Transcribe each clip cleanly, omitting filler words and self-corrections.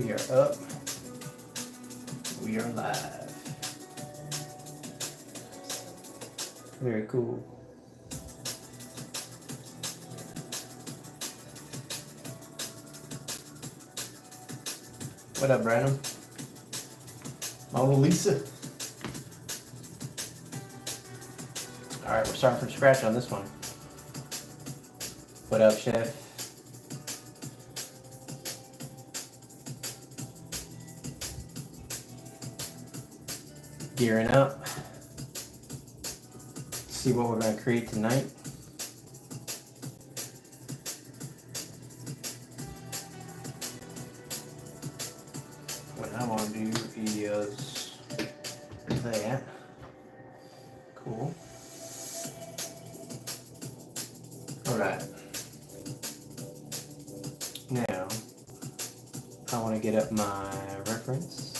We are up. We are live. Very cool. What up, Brandon? Mona Lisa. Alright, we're starting from scratch on this one. What up, Chef? Gearing up. See what we're going to create tonight. What I want to do is that. Cool. Alright. Now, I want to get up my reference.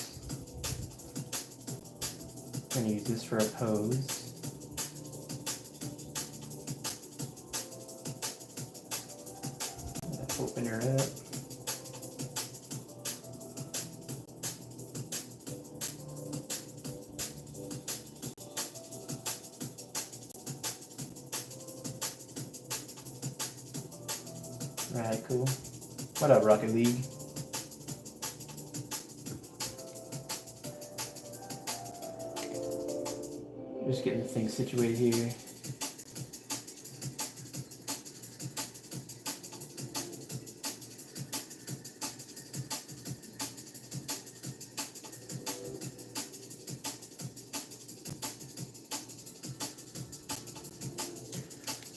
I'm going to use this for a pose. Open her up. Alright, cool. What up, Rocket League? Just getting the thing situated here.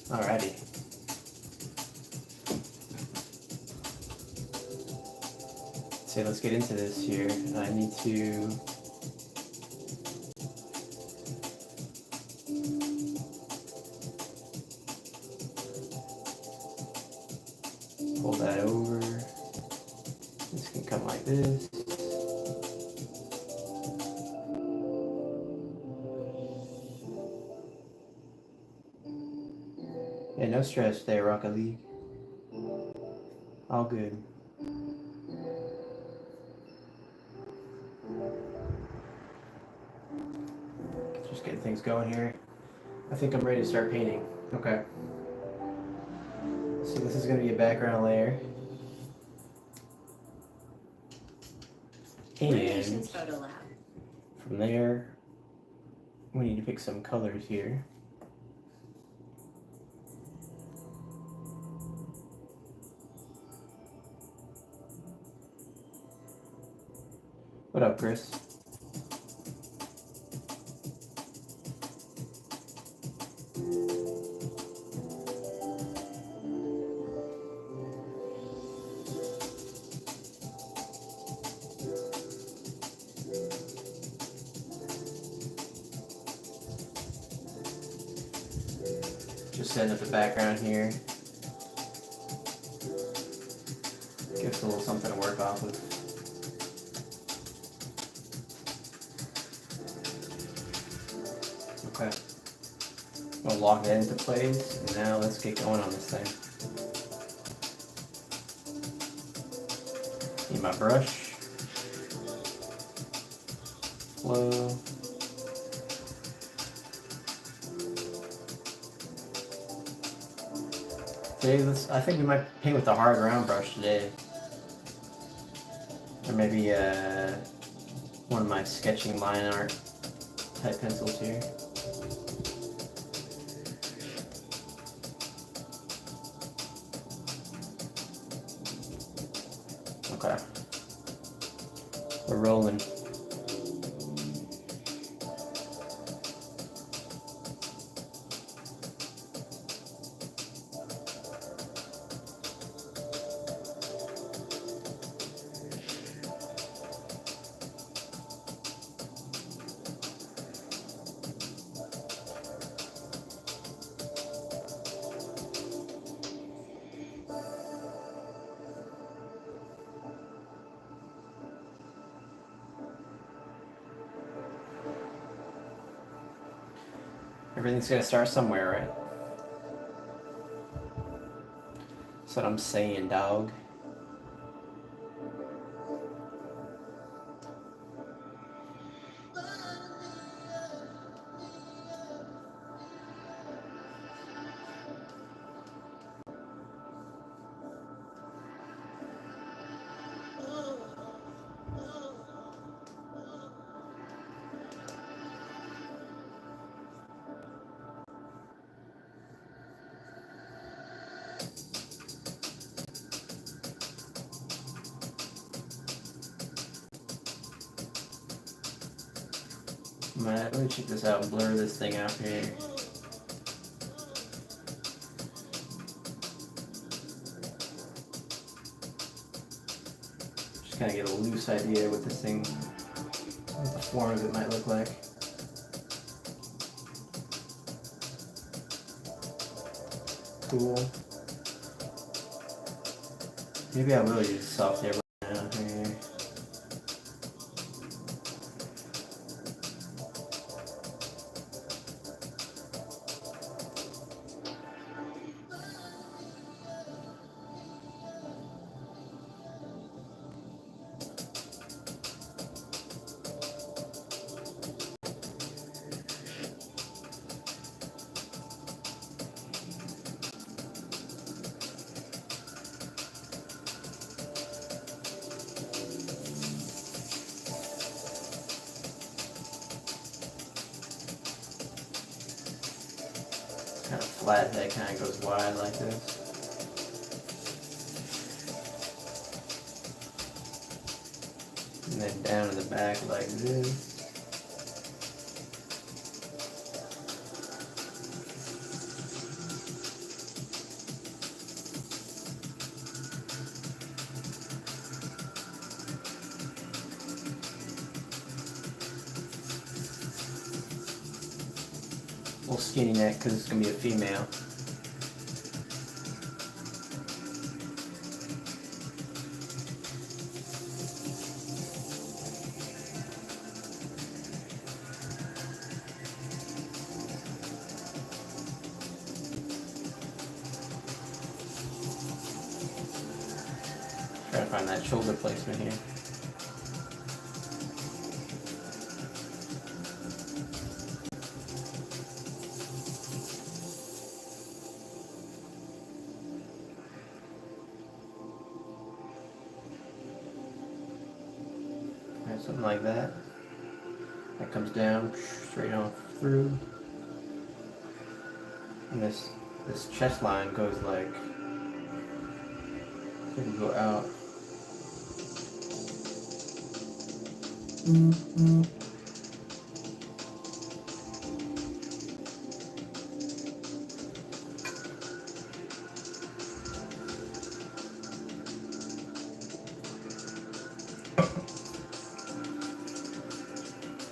Alrighty. So let's get into this here. I need to pull that over. This can come like this. Yeah, no stress there, Rocket League. All good. Just getting things going here. I think I'm ready to start painting. Okay. So this is going to be a background layer. And from there, we need to pick some colors here. What up, Chris? Just setting up the background here. Give us a little something to work off with. Okay. We'll lock that into place, and now let's get going on this thing. Need my brush. Flow. Today, I think we might paint with the hard round brush today. Or maybe one of my sketching line art type pencils here. Okay. We're rolling. Everything's gonna start somewhere, right? That's what I'm saying, dog. Let me check this out and blur this thing out here. Just kind of get a loose idea what this thing, what the form of it might look like. Cool. Maybe I will use soft air down here. Kind of flat head, kind of goes wide like this. And then down in the back like this. Little skinny neck because it's going to be a female. Try to find that shoulder placement here. Something like that. That comes down straight on through. And this chest line goes like, it can go out.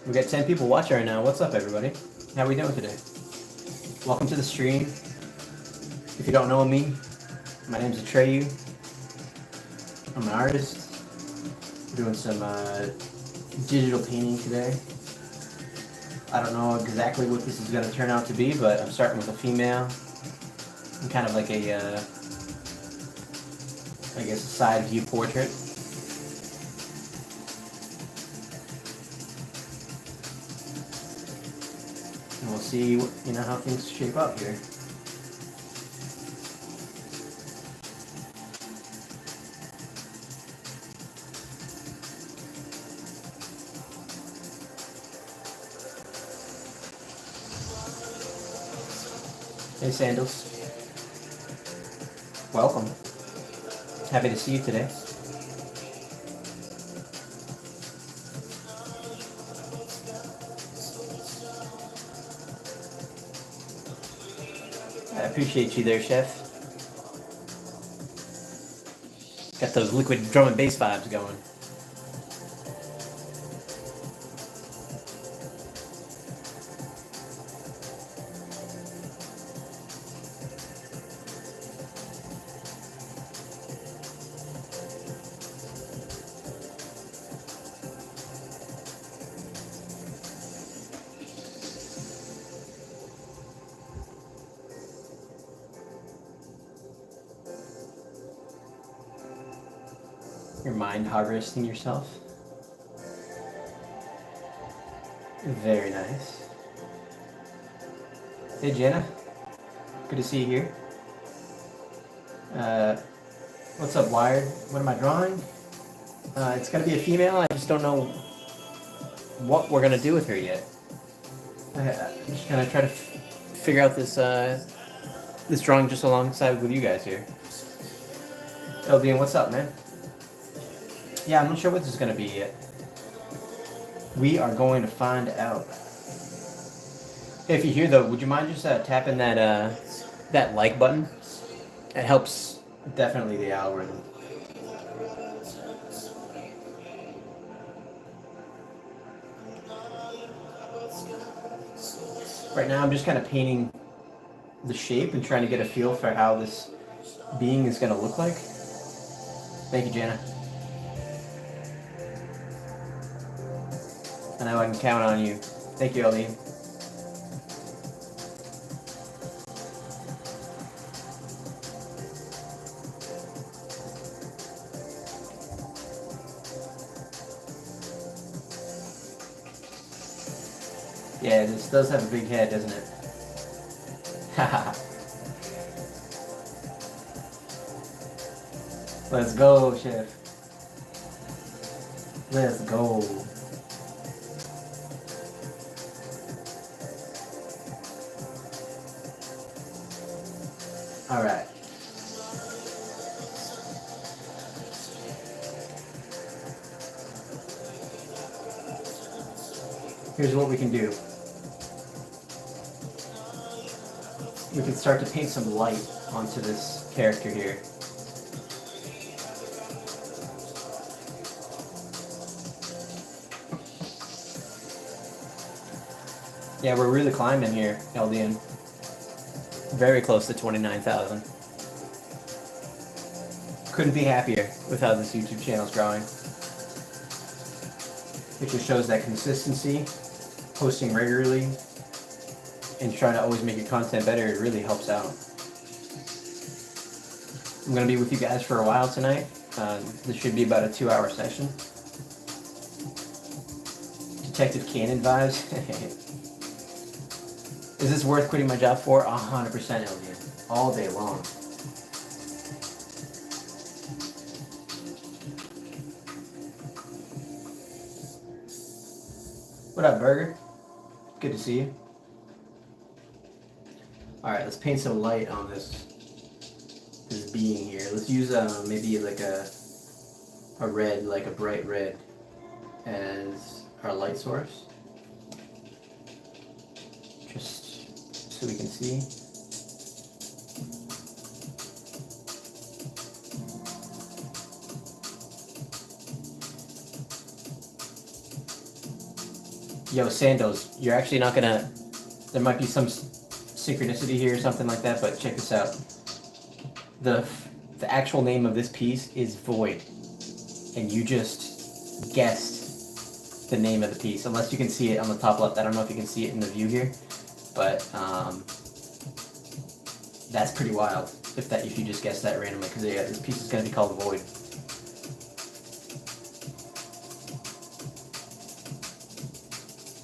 We got 10 people watching right now. What's up, everybody? How we doing today? Welcome to the stream. If you don't know me, my name's Atreyu. I'm an artist. We're doing some digital painting today. I don't know exactly what this is going to turn out to be, but I'm starting with a female. And kind of like a, I guess, a side view portrait. And we'll see, how things shape up here. Hey Sandals, welcome. Happy to see you today. I appreciate you there, Chef. Got those liquid drum and bass vibes going. You're mind harvesting yourself. Very nice. Hey Jenna, good to see you here. What's up, Wired? What am I drawing? It's gonna be a female. I just don't know what we're gonna do with her yet. I'm just gonna try to figure out this this drawing just alongside with you guys here. Eldian, what's up, man? Yeah, I'm not sure what this is going to be yet. We are going to find out. If you're here though, would you mind just tapping that like button? It helps definitely the algorithm. Right now I'm just kind of painting the shape and trying to get a feel for how this being is going to look like. Thank you, Jana. I know I can count on you. Thank you, Eldine. Yeah, this does have a big head, doesn't it? Haha. Let's go, Chef. Let's go. All right. Here's what we can do. We can start to paint some light onto this character here. Yeah, we're really climbing here, LDN. Very close to 29,000. Couldn't be happier with how this YouTube channel is growing. It just shows that consistency, posting regularly, and trying to always make your content better. It really helps out. I'm going to be with you guys for a while tonight. This should be about a 2-hour session. Detective Cannon vibes. Is this worth quitting my job for? 100% LDN. All day long. What up, Burger? Good to see you. Alright, let's paint some light on this being here. Let's use maybe like a red, like a bright red as our light source. Just so we can see. Yo, Sandos, you're actually not gonna... There might be some synchronicity here or something like that, but check this out. The actual name of this piece is Void, and you just guessed the name of the piece, unless you can see it on the top left. I don't know if you can see it in the view here, but that's pretty wild if you just guessed that randomly, because yeah, this piece is going to be called Void.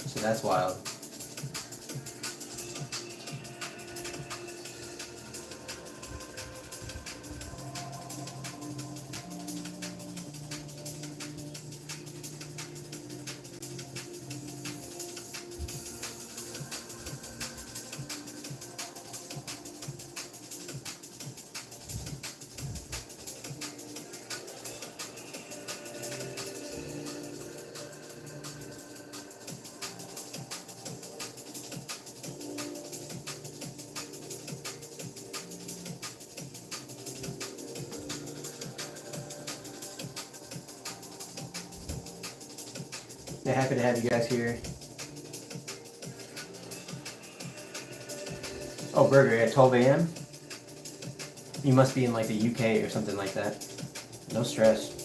So that's wild. Yeah, happy to have you guys here. Oh, Burger, at 12 a.m.? You must be in like the UK or something like that. No stress.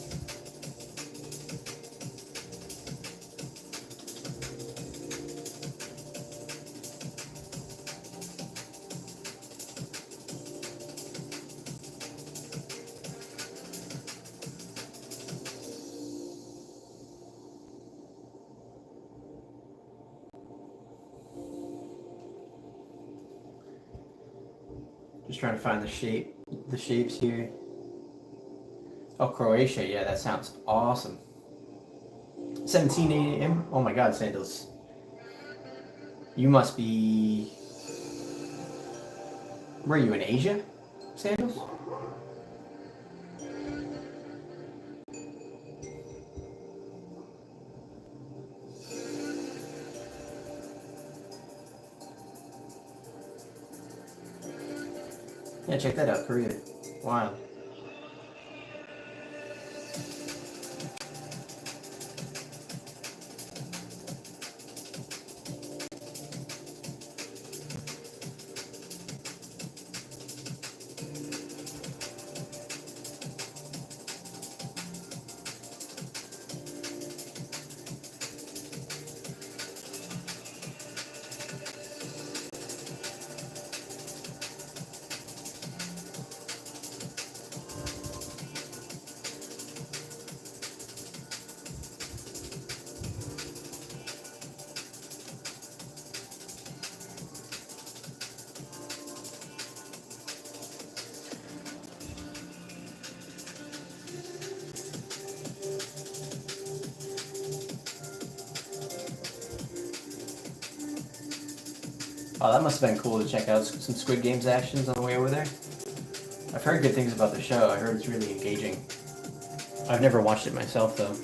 Just trying to find the shapes here. Oh, Croatia, yeah, that sounds awesome. 17 a.m. Oh my God, Sandals. You must be... Where are you, in Asia, Sandals? Yeah, check that out, Korea. Wild. Oh, that must have been cool to check out some Squid Games actions on the way over there. I've heard good things about the show. I heard it's really engaging. I've never watched it myself, though.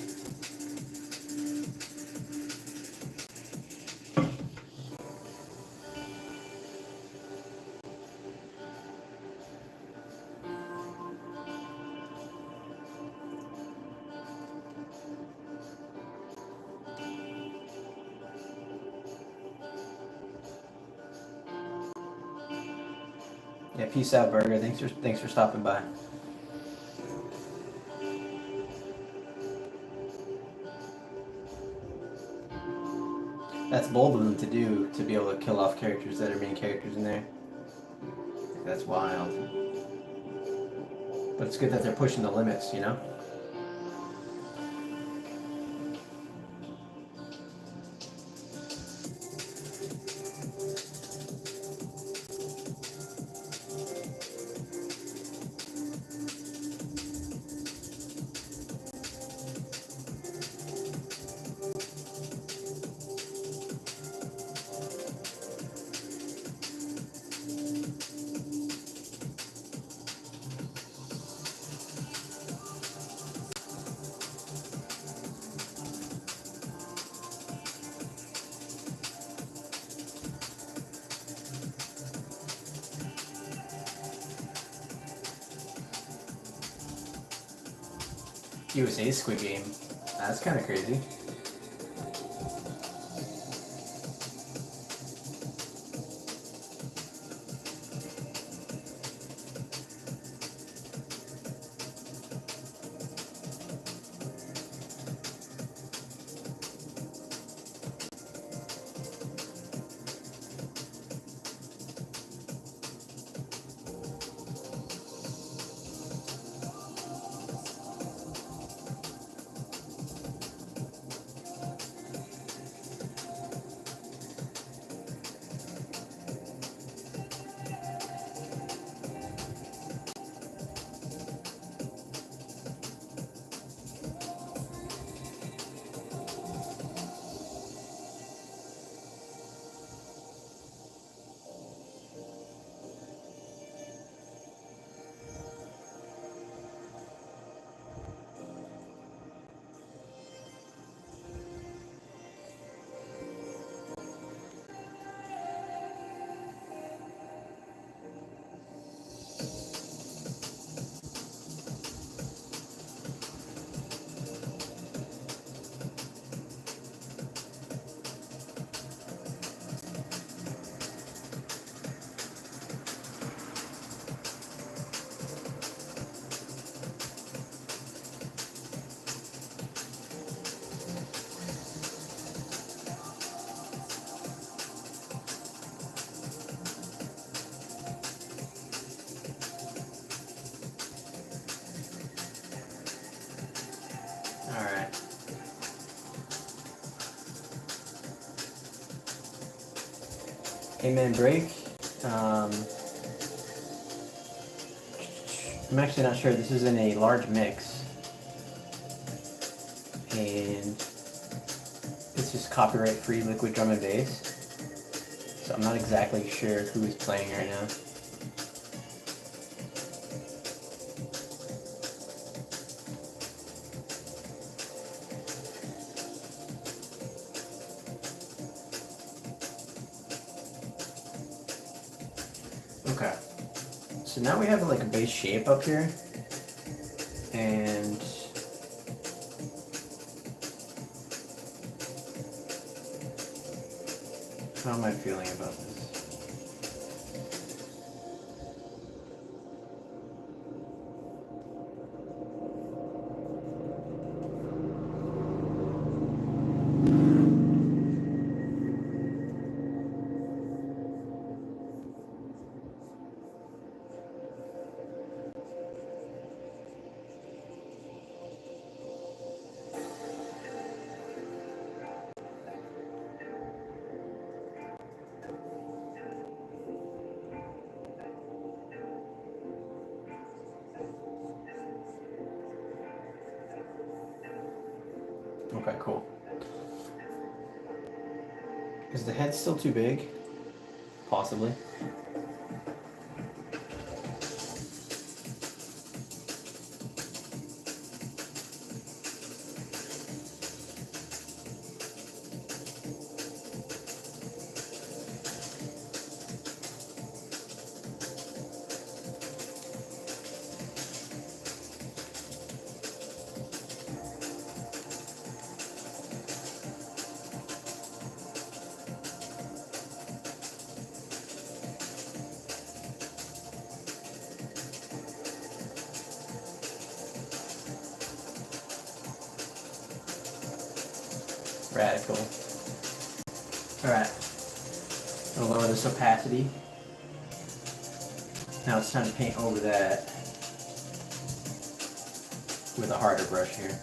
Yeah, peace out, Burger. Thanks for stopping by. That's bold of them to do, to be able to kill off characters that are main characters in there. That's wild. But it's good that they're pushing the limits, you know? USA Squid Game. That's kind of crazy. Alright. Amen break. I'm actually not sure. This is in a large mix. And it's just copyright free liquid drum and bass. So I'm not exactly sure who is playing right now. Okay. So now we have like a base shape up here, and how am I feeling about this? Okay, cool. Is the head still too big? Possibly. Radical. Alright. I'll lower this opacity. Now it's time to paint over that with a harder brush here.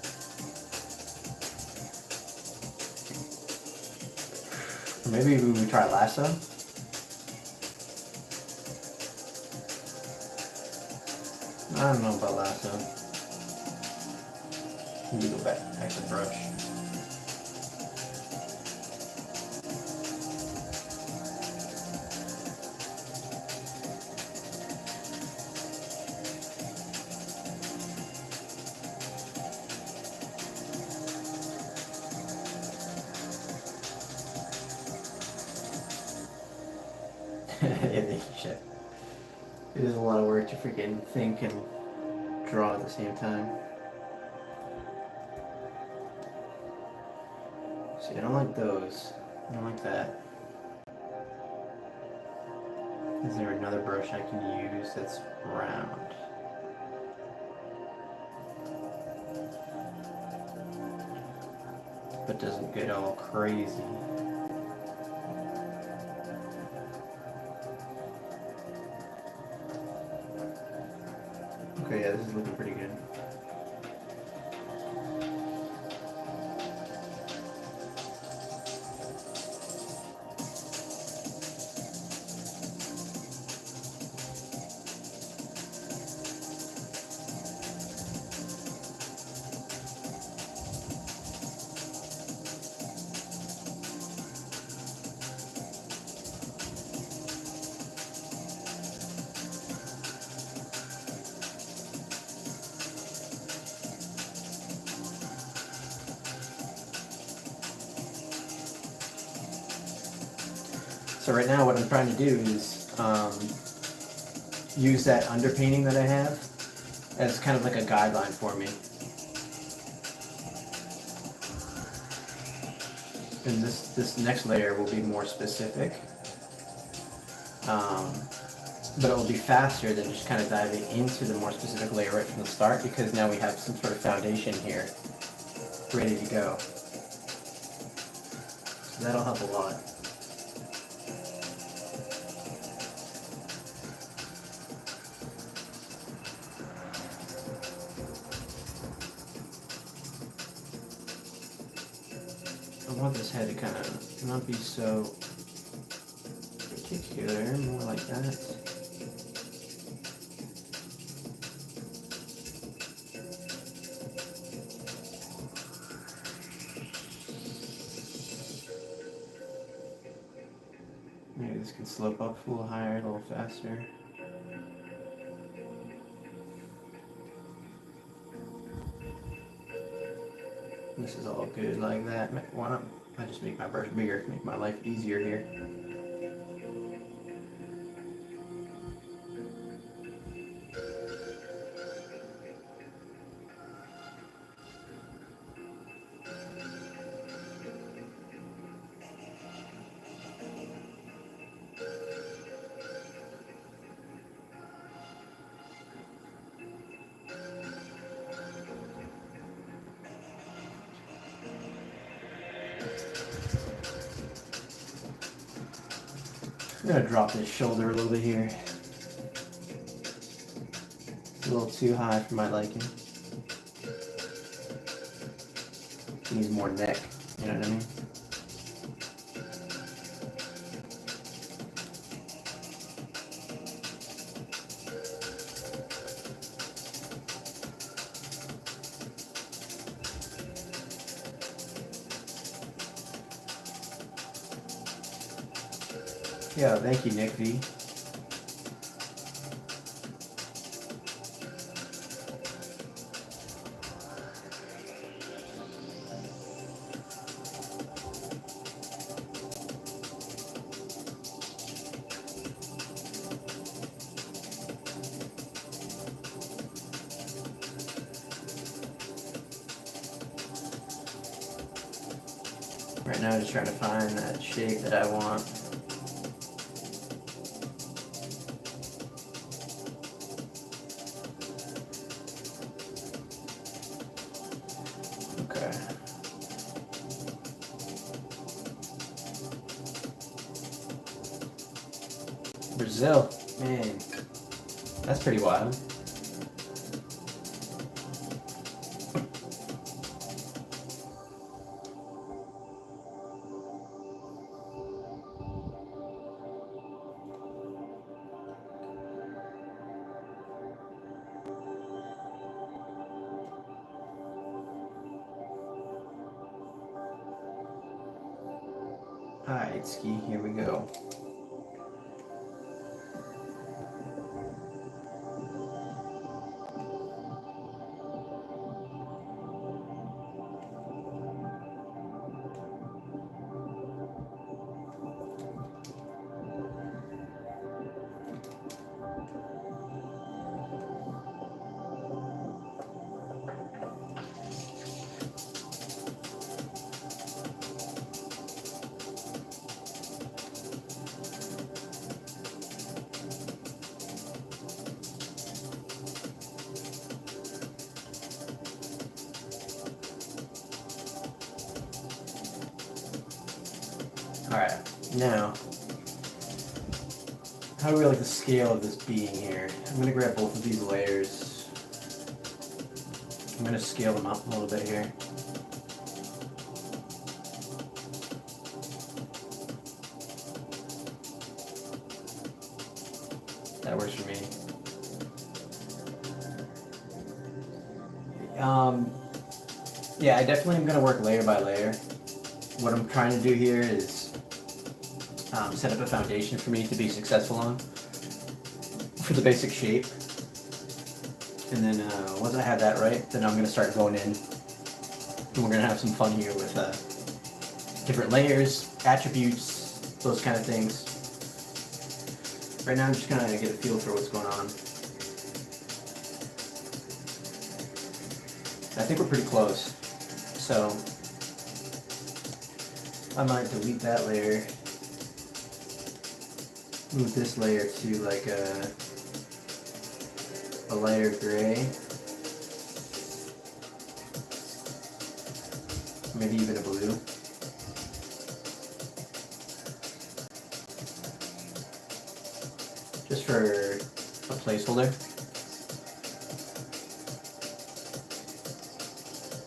Or maybe we try lasso. I don't know about lasso. Let me go back to the brush. Shit. It is a lot of work to freaking think and draw at the same time. See, I don't like those. I don't like that. Is there another brush I can use that's round? But doesn't get all crazy. Okay, yeah, this is looking pretty good. So right now what I'm trying to do is use that underpainting that I have as kind of like a guideline for me. And this next layer will be more specific. But it will be faster than just kind of diving into the more specific layer right from the start, because now we have some sort of foundation here ready to go. So that'll help a lot. I want this head to kind of not be so particular, more like that. Maybe this can slope up a little higher, a little faster. This is all good like that. Why not? I just make my brush bigger, make my life easier here. gonna drop this shoulder a little bit here. It's a little too high for my liking. It needs more neck, you know what I mean? Yeah, thank you, Nick V. Right now, I'm just trying to find that shape that I want. Okay. Brazil, man, that's pretty wild. Alright, Ski, here we go. Alright, now, how do we like the scale of this being here? I'm going to grab both of these layers. I'm going to scale them up a little bit here. That works for me. Yeah, I definitely am going to work layer by layer. What I'm trying to do here is set up a foundation for me to be successful on for the basic shape. And then once I have that right, then I'm going to start going in and we're going to have some fun here with different layers, attributes, those kind of things. Right now I'm just going to get a feel for what's going on. I think we're pretty close. So I might delete that layer, move this layer to like a lighter gray, maybe even a blue. Just for a placeholder.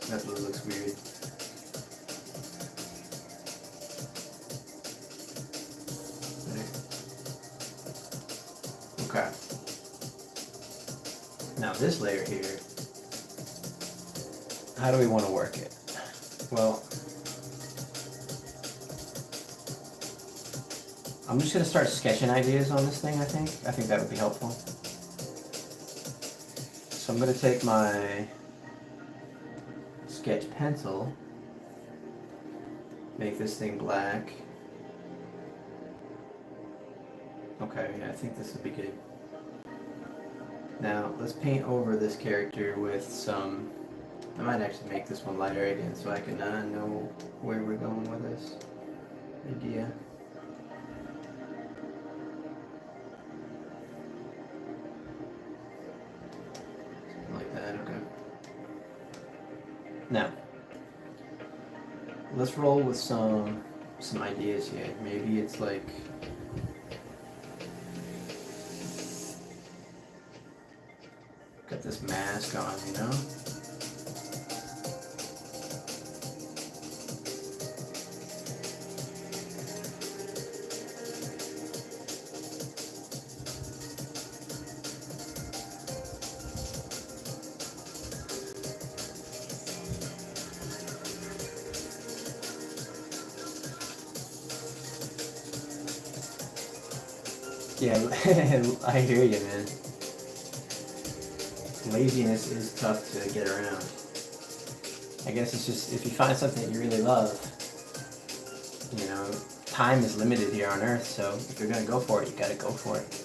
That blue looks weird. Okay. Now this layer here, how do we want to work it? Well, I'm just going to start sketching ideas on this thing, I think. I think that would be helpful. So I'm going to take my sketch pencil, make this thing black. Okay, yeah, I think this would be good. Now, let's paint over this character with some... I might actually make this one lighter again so I can know where we're going with this idea. Something like that, okay. Now, let's roll with some ideas here. Maybe it's like mask on, you know? Yeah, I hear you, man. Laziness is tough to get around. I guess it's just, if you find something you really love, you know, time is limited here on Earth, so if you're gonna go for it, you gotta go for it.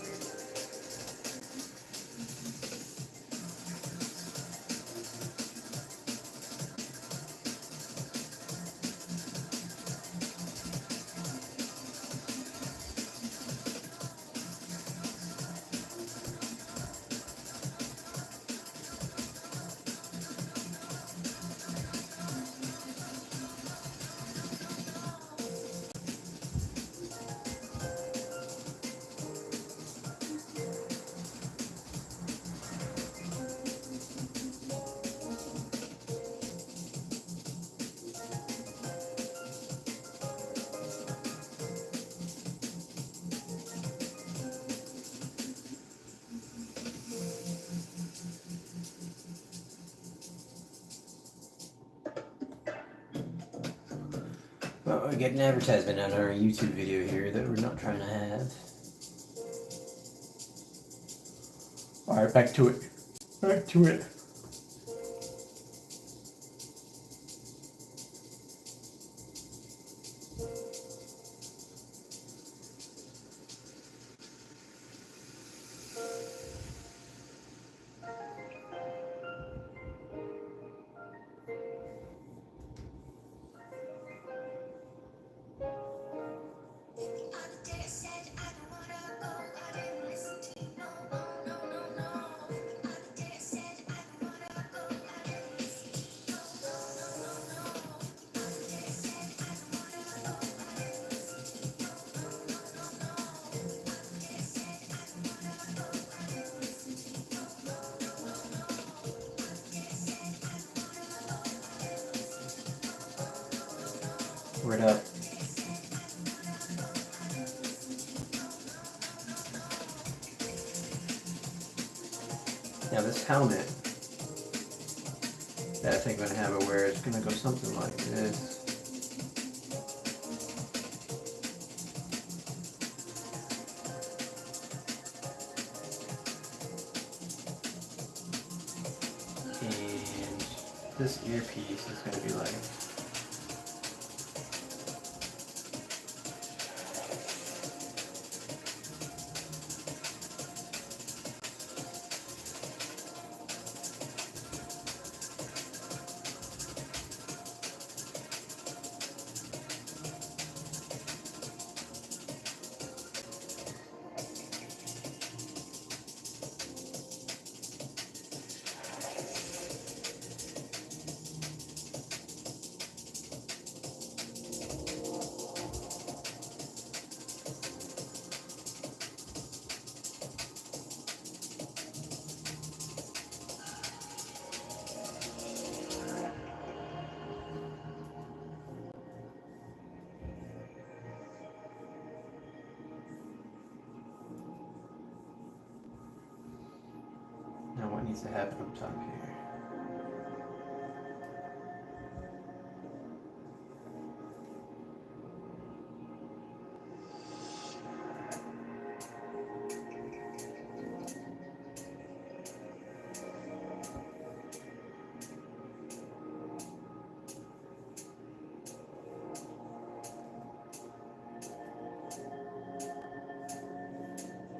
Well, we're getting advertisement on our YouTube video here that we're not trying to have. Alright, back to it. Back to it. Word up. Now this helmet that I think I'm gonna have it wear, it's gonna go something like this. And this earpiece is gonna be like, now what needs to happen up top here?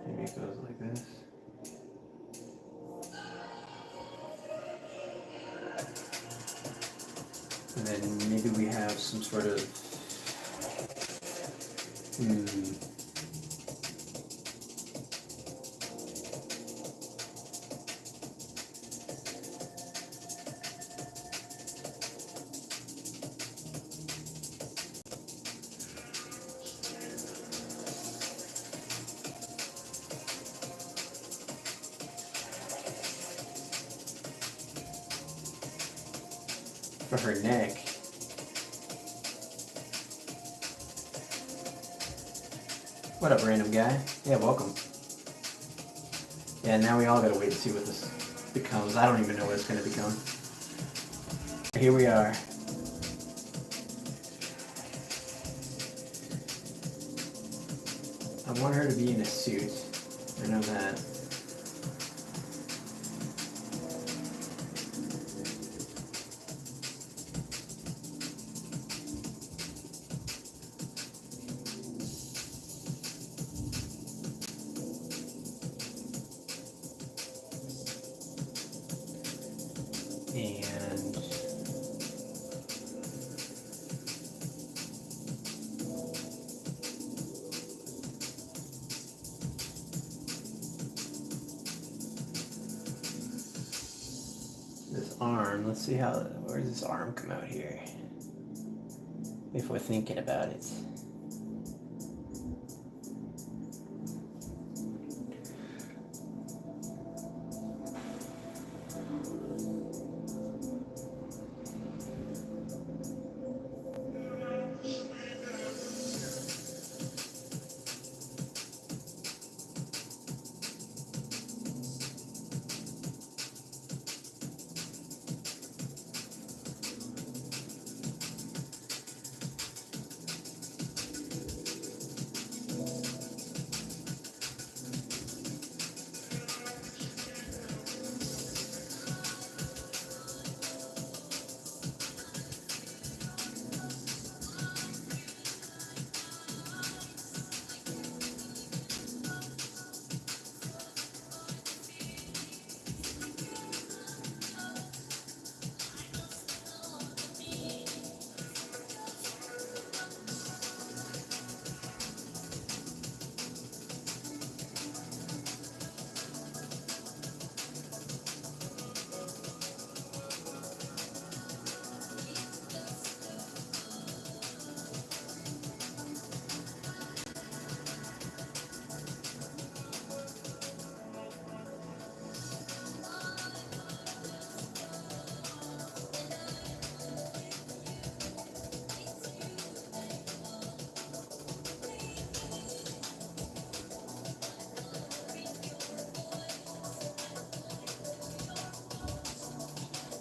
Maybe it goes like this. And then maybe we have some sort of for her neck. What up, random guy? Yeah, welcome. Yeah, now we all gotta wait to see what this becomes. I don't even know what it's gonna become. Here we are. I want her to be in a suit. I know that. And this arm, let's see how, where does this arm come out here? If we're thinking about it.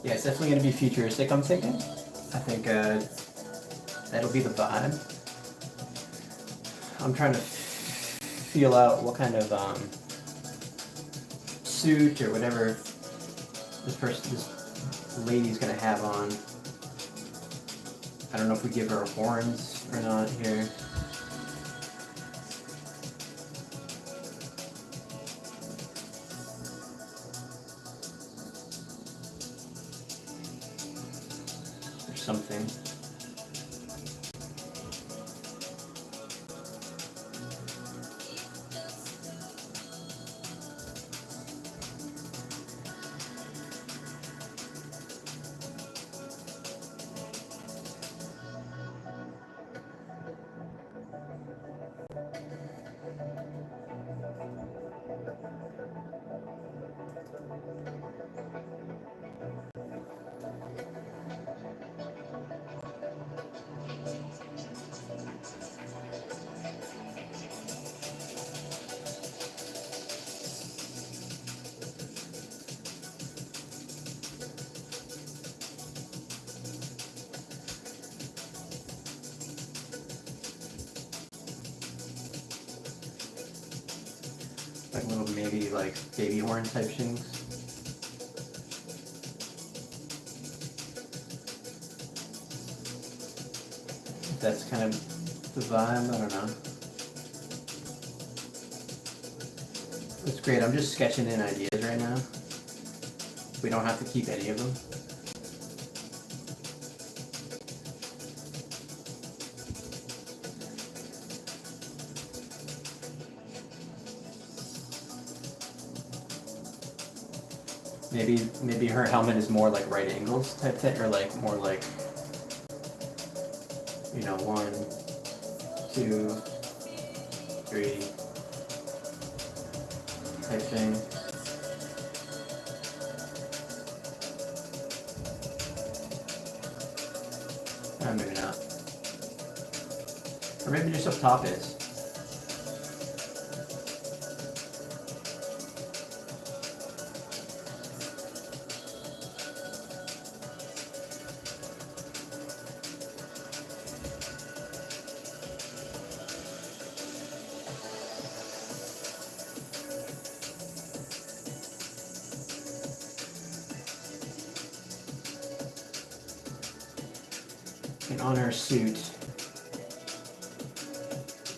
Yeah, it's definitely going to be futuristic, I'm thinking. I think that'll be the vibe. I'm trying to feel out what kind of suit or whatever this lady's going to have on. I don't know if we give her horns or not here. Something. Like little maybe like baby horn type things. That's kind of the vibe, I don't know. It's great, I'm just sketching in ideas right now. We don't have to keep any of them. Maybe her helmet is more like right angles type thing, or like more like, you know, 1, 2, 3 type thing. Or maybe just up top is. And on our suit,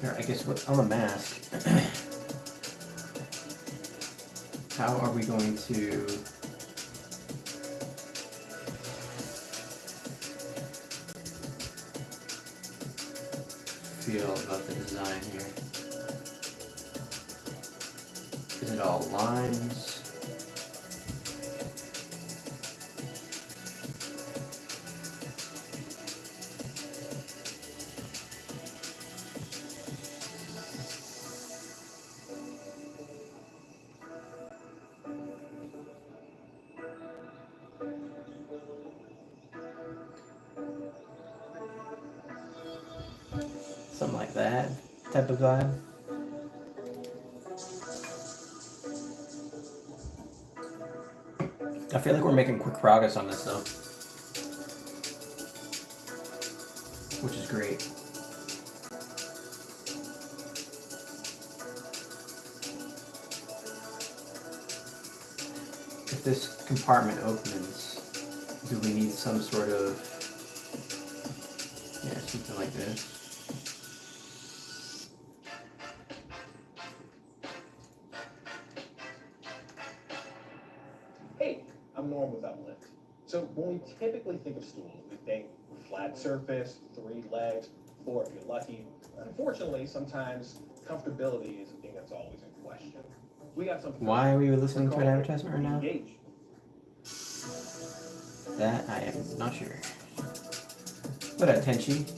or I guess what on the mask, how are we going to feel about the design here? Is it all lines? Something like that type of vibe. I feel like we're making quick progress on this though, which is great. If this compartment opens, do we need some sort of, yeah, something like this? Hey, I'm Norm with Uplift. So when we typically think of stools, we think flat surface, 3 legs, 4 if you're lucky. Unfortunately, sometimes comfortability is a thing that's always in question. We got something. Why are we listening to an advertisement right now? Engage. That I am not sure. What up, Tenchi?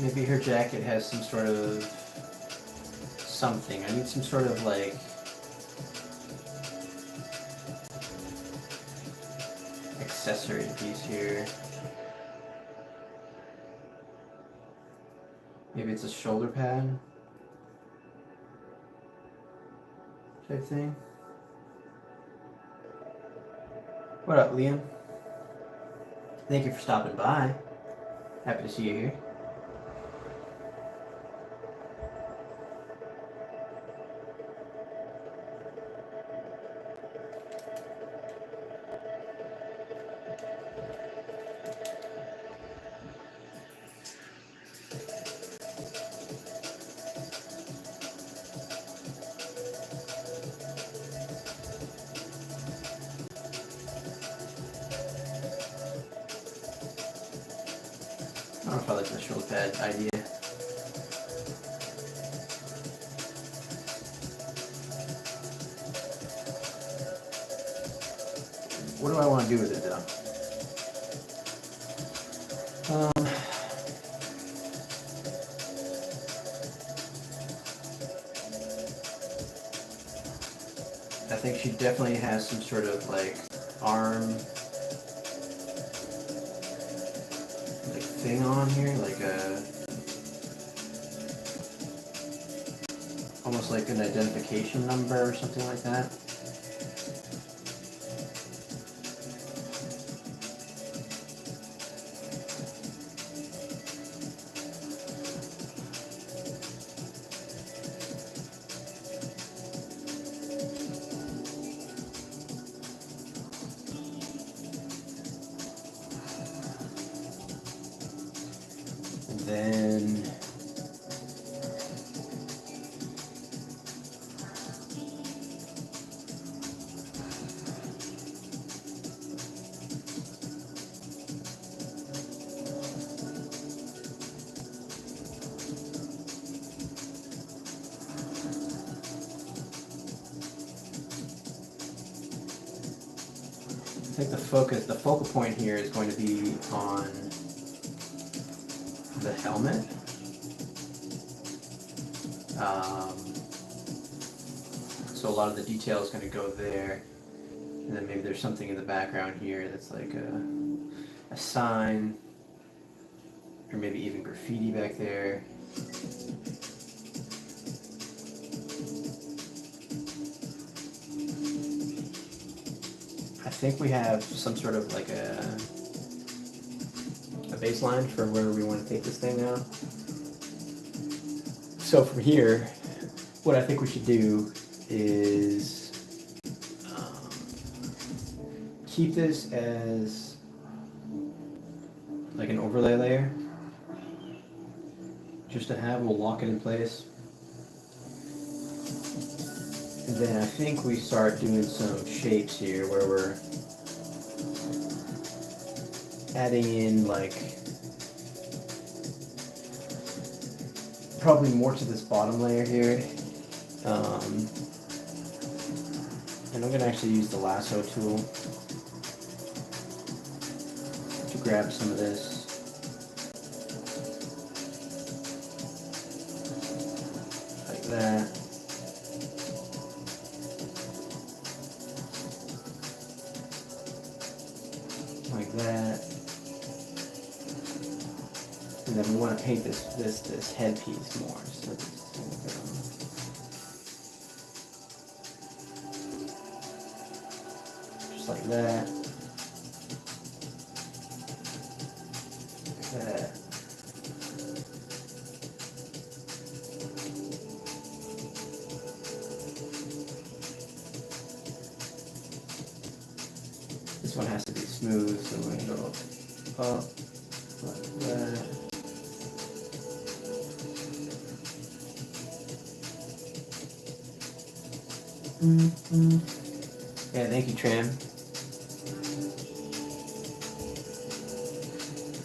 Maybe her jacket has some sort of something. I need some sort of like accessory piece here. Maybe it's a shoulder pad type thing. What up, Liam? Thank you for stopping by. Happy to see you here. I don't know if I like the shoulder pad idea. What do I want to do with it though? I think she definitely has some sort of like arm like thing on here, like a almost almost like an identification number or something like that. Then I think the focal point here is going to be on the helmet. So a lot of the detail is going to go there, and then maybe there's something in the background here that's like a sign, or maybe even graffiti back there. I think we have some sort of like a baseline for where we want to take this thing now. So from here, what I think we should do is keep this as like an overlay layer, just to have. We'll lock it in place. And then I think we start doing some shapes here where we're adding in like probably more to this bottom layer here. And I'm going to actually use the lasso tool to grab some of this. Like that. Like that. And then we want to paint this headpiece more. So just like that. Like that. This one has to be smooth, so we're going to go up like that. Yeah, thank you, Tram.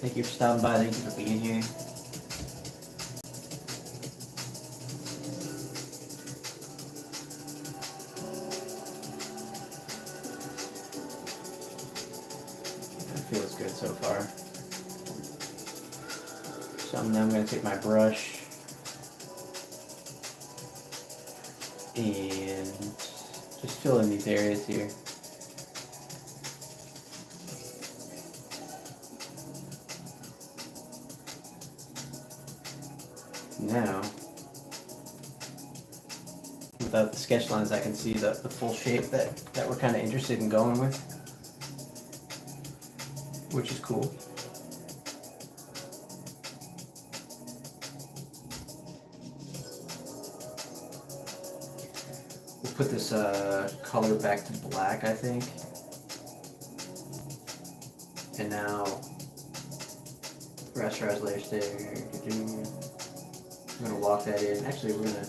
Thank you for stopping by. Thank you for being here. That feels good so far. So now I'm going to take my brush and just fill in these areas here. Now, without the sketch lines, I can see the full shape that we're kind of interested in going with, which is cool. We'll put this color back to black, I think. And now, rasterize layer there. I'm going to lock that in. Actually, we're going to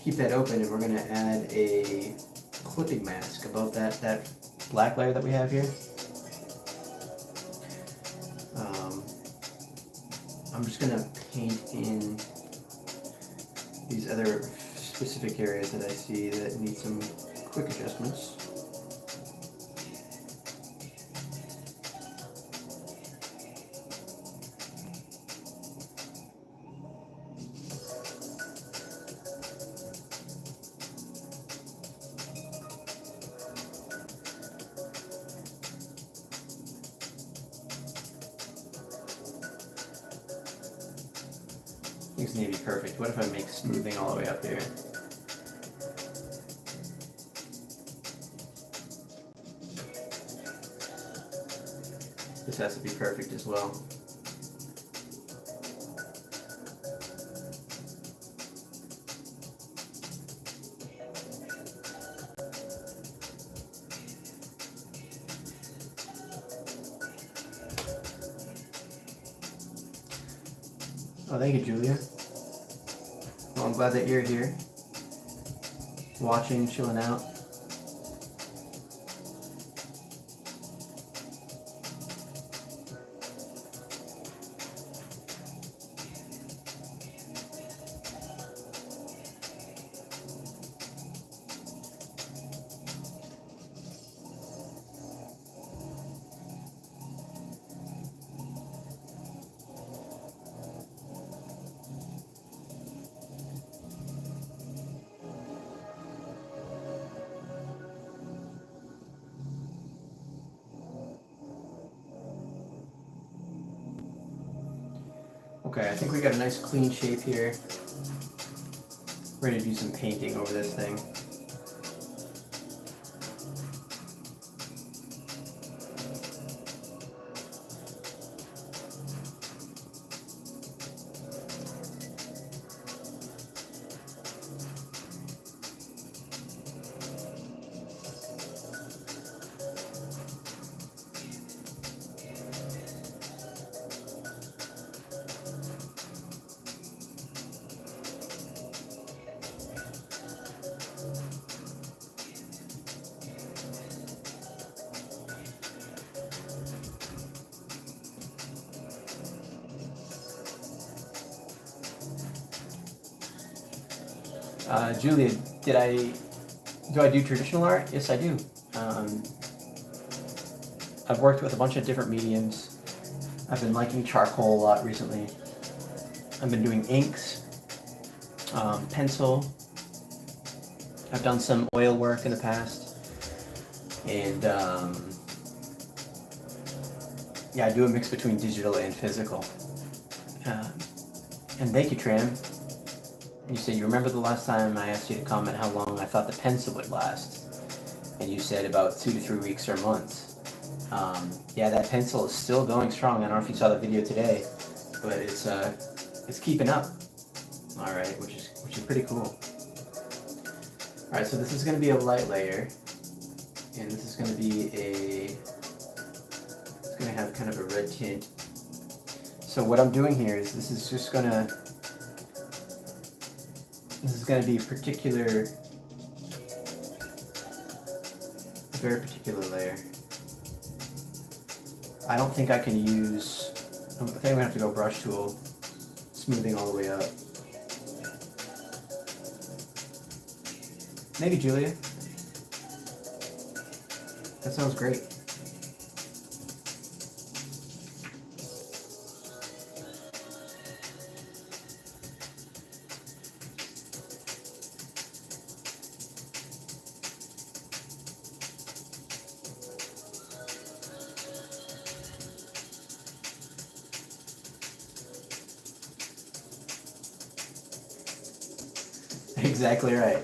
keep that open, and we're going to add a clipping mask above that black layer that we have here. I'm just going to paint in these other specific areas that I see that need some quick adjustments. This may be perfect. What if I make smoothing all the way up here? This has to be perfect as well. Oh, thank you, Julia. Well, I'm glad that you're here, watching, chilling out. Okay, I think we got a nice clean shape here. We're gonna do some painting over this thing. Julia, do I do traditional art? Yes, I do. I've worked with a bunch of different mediums. I've been liking charcoal a lot recently. I've been doing inks, pencil. I've done some oil work in the past. And yeah, I do a mix between digital and physical. And thank you, Tram. You said you remember the last time I asked you to comment how long I thought the pencil would last, and you said about 2 to 3 weeks or months. Yeah, that pencil is still going strong. I don't know if you saw the video today, but it's keeping up. All right, which is pretty cool. All right, so this is going to be a light layer, and this is going to be it's going to have kind of a red tint. So what I'm doing here is this is going to be a very particular layer. I don't think I can use, I think I'm gonna have to go brush tool, smoothing all the way up. Maybe Julia. That sounds great. Exactly right.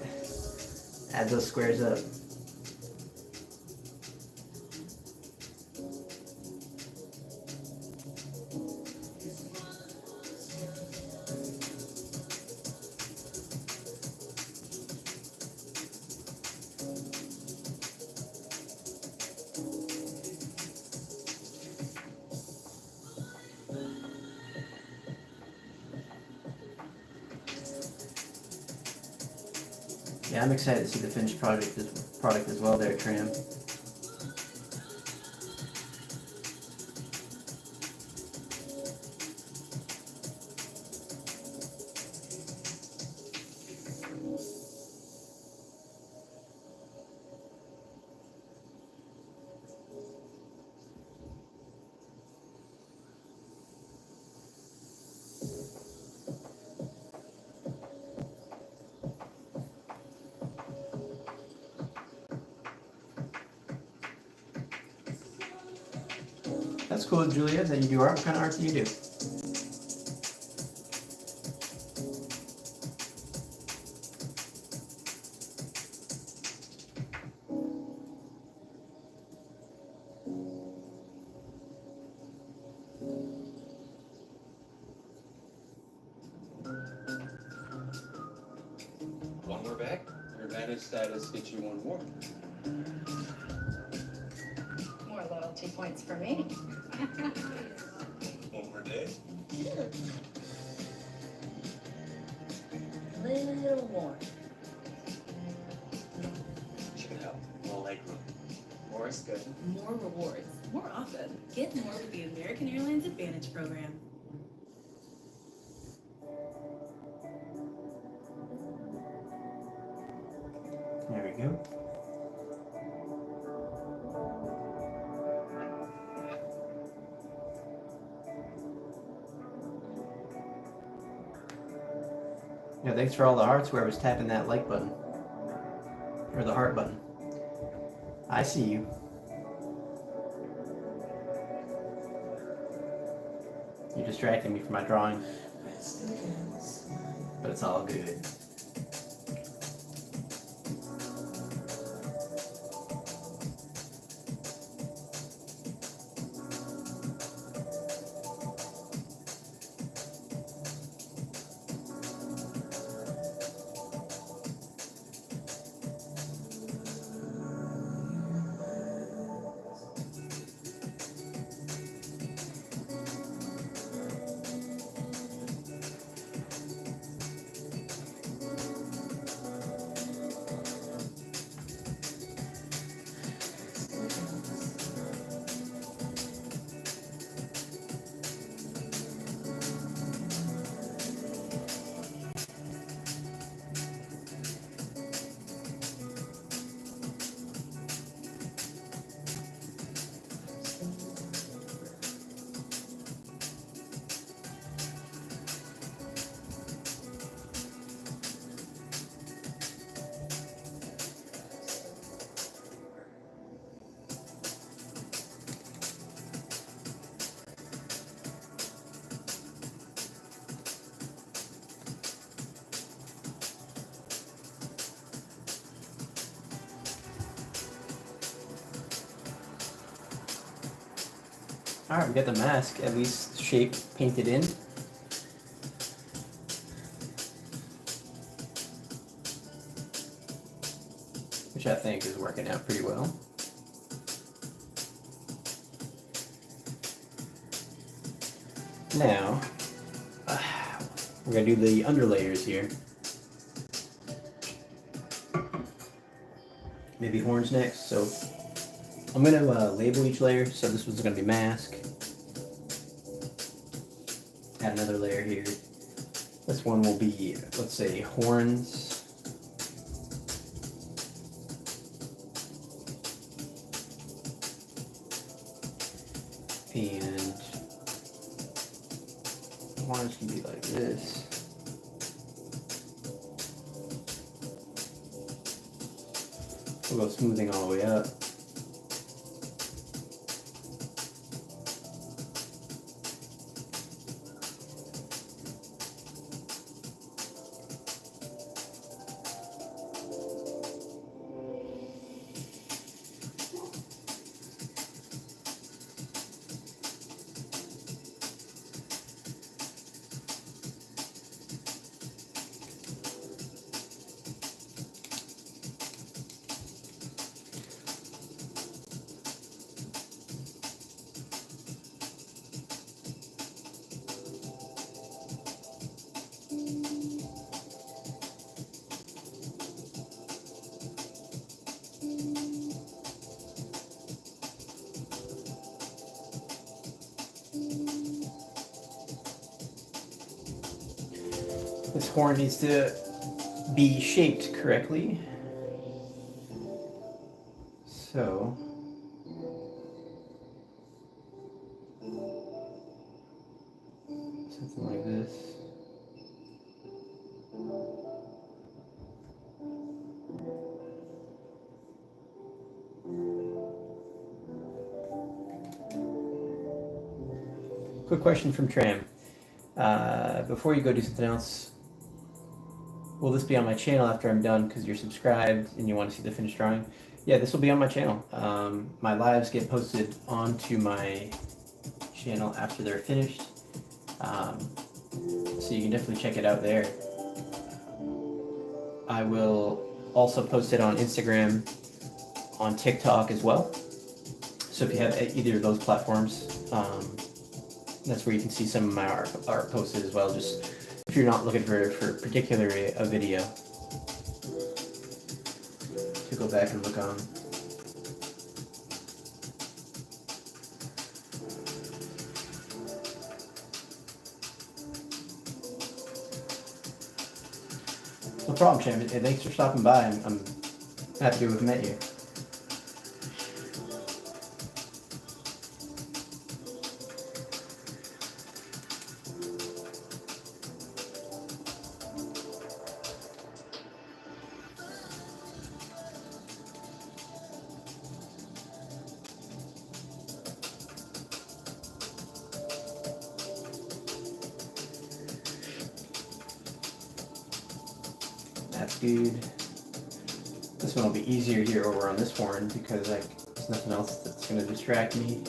Add those squares up. Yeah, I'm excited to see the finished product as well there, Tram. That's cool, Julia, that you do art. What kind of art do you do? Advantage status get you one more. More loyalty points for me. One more day. Little more. Check it out. More legroom. More is good. More rewards, more often. Get more with the American Airlines Advantage program. There we go. Yeah, thanks for all the hearts whoever's tapping that like button. Or the heart button. I see you. You're distracting me from my drawing. But it's all good. Alright, we got the mask, at least shape painted in. Which I think is working out pretty well. Now, we're going to do the underlayers here. Maybe horns next, so I'm going to label each layer. So this one's going to be mask. Add another layer here. This one will be, let's say, horns. And horns can be like this. We'll go smoothing all the way up. This horn needs to be shaped correctly. So something like this. Quick question from Tram. Before you go do something else, will this be on my channel after I'm done because you're subscribed and you want to see the finished drawing? Yeah, this will be on my channel. My lives get posted onto my channel after they're finished. So you can definitely check it out there. I will also post it on Instagram, on TikTok as well. So if you have either of those platforms, that's where you can see some of my art posted as well. Just if you're not looking for particularly a video to go back and look on. No problem, champ. Thanks for stopping by. I'm happy to have met you. That's good. This one will be easier here over on this horn because like there's nothing else that's going to distract me.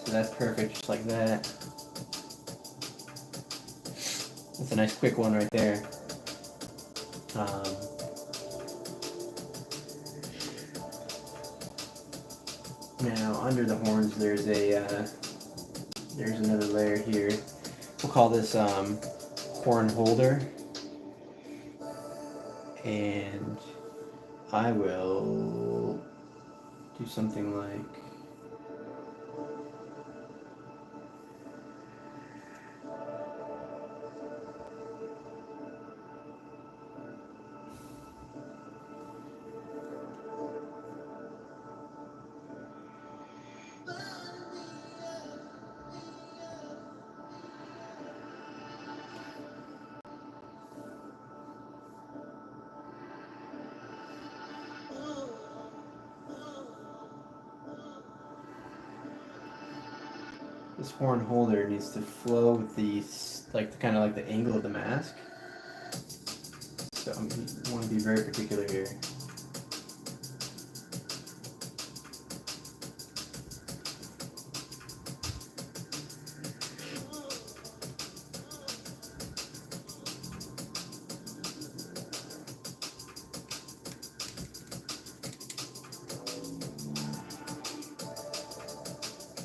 So that's perfect, just like that. That's a nice quick one right there. Now under the horns there's another layer here. We'll call this horn holder. And I will do something like this horn holder needs to flow with the kind of like the angle of the mask. So I want to be very particular here.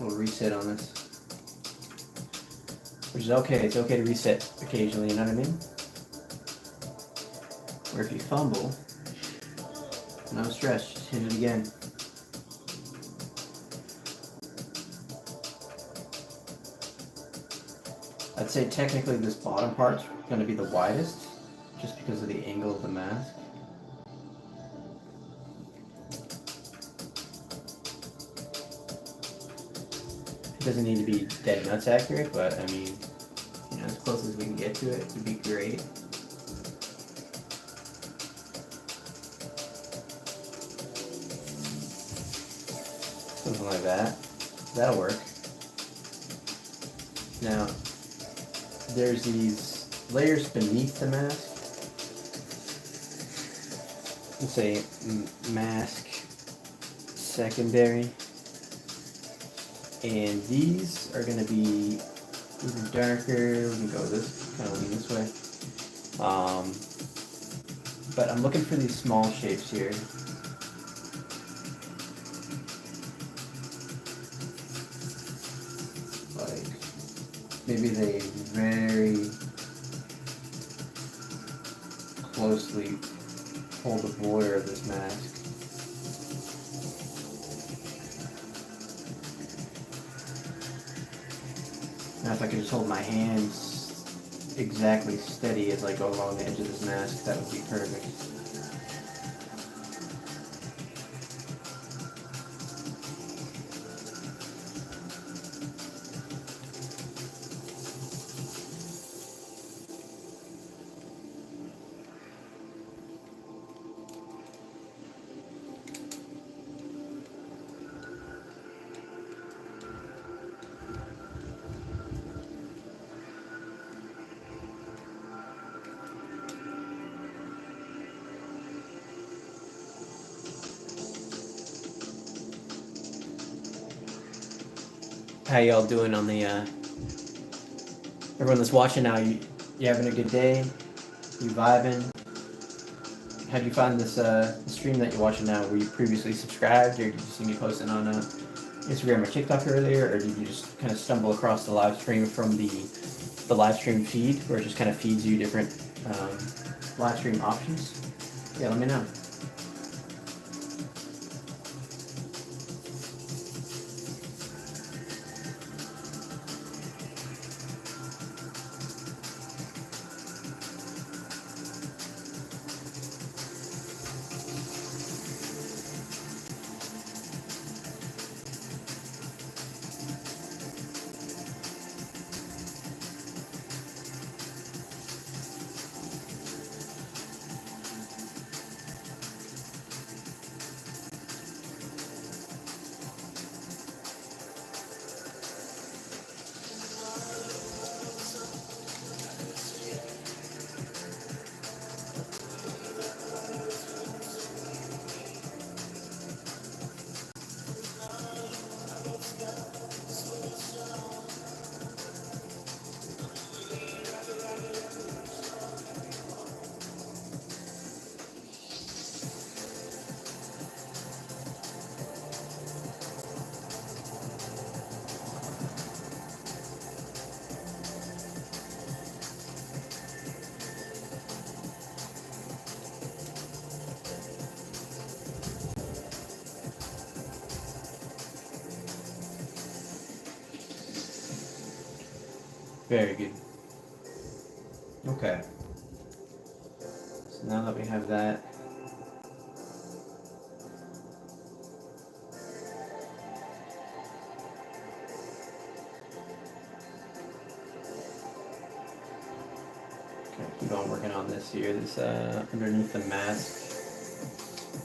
We'll reset on this. Which is okay, it's okay to reset occasionally, you know what I mean? Or if you fumble, no stress, just hit it again. I'd say technically this bottom part's going to be the widest, just because of the angle of the mask. It doesn't need to be dead nuts accurate, but I mean, you know, as close as we can get to it would be great. Something like that. That'll work. Now, there's these layers beneath the mask. Let's say mask secondary. And these are going to be even darker. We can go this kind of lean this way. But I'm looking for these small shapes here. Like maybe they very closely hold the border of this mask. Now if I could just hold my hands exactly steady as I go along the edge of this mask, that would be perfect. How y'all doing on the, everyone that's watching now, you having a good day? You vibing? How do you find this stream that you're watching now? Were you previously subscribed, or did you see me posting on Instagram or TikTok earlier, or did you just kind of stumble across the live stream from the live stream feed, where it just kind of feeds you different live stream options? Yeah, let me know. Very good. Okay. So now that we have that, okay, keep on working on this here. This underneath the mask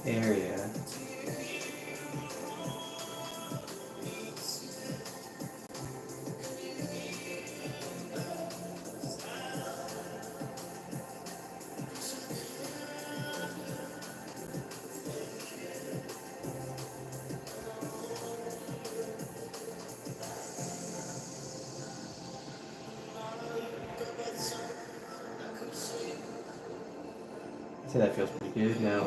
area. I'd say that feels pretty good. Now,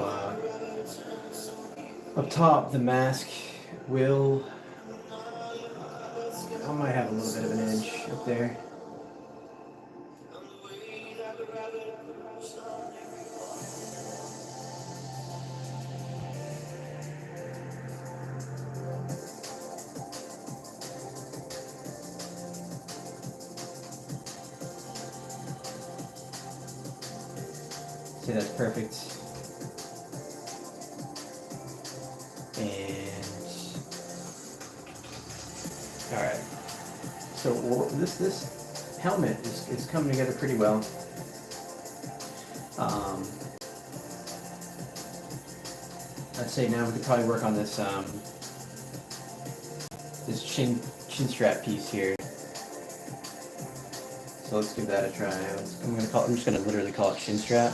up top, the mask will. I might have a little bit of an edge up there. See, that's perfect. And all right. So this helmet is coming together pretty well. I'd say now we could probably work on this this chin strap piece here. So let's give that a try. I'm just gonna literally call it chin strap,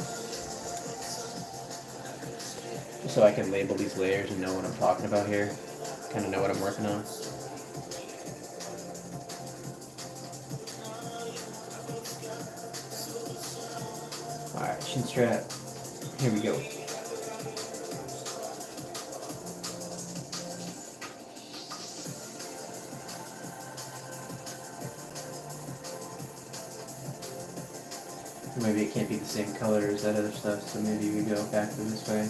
just so I can label these layers and know what I'm talking about here. Kind of know what I'm working on. All right, chin strap. Here we go. Maybe it can't be the same color as that other stuff, so maybe we go back to this way.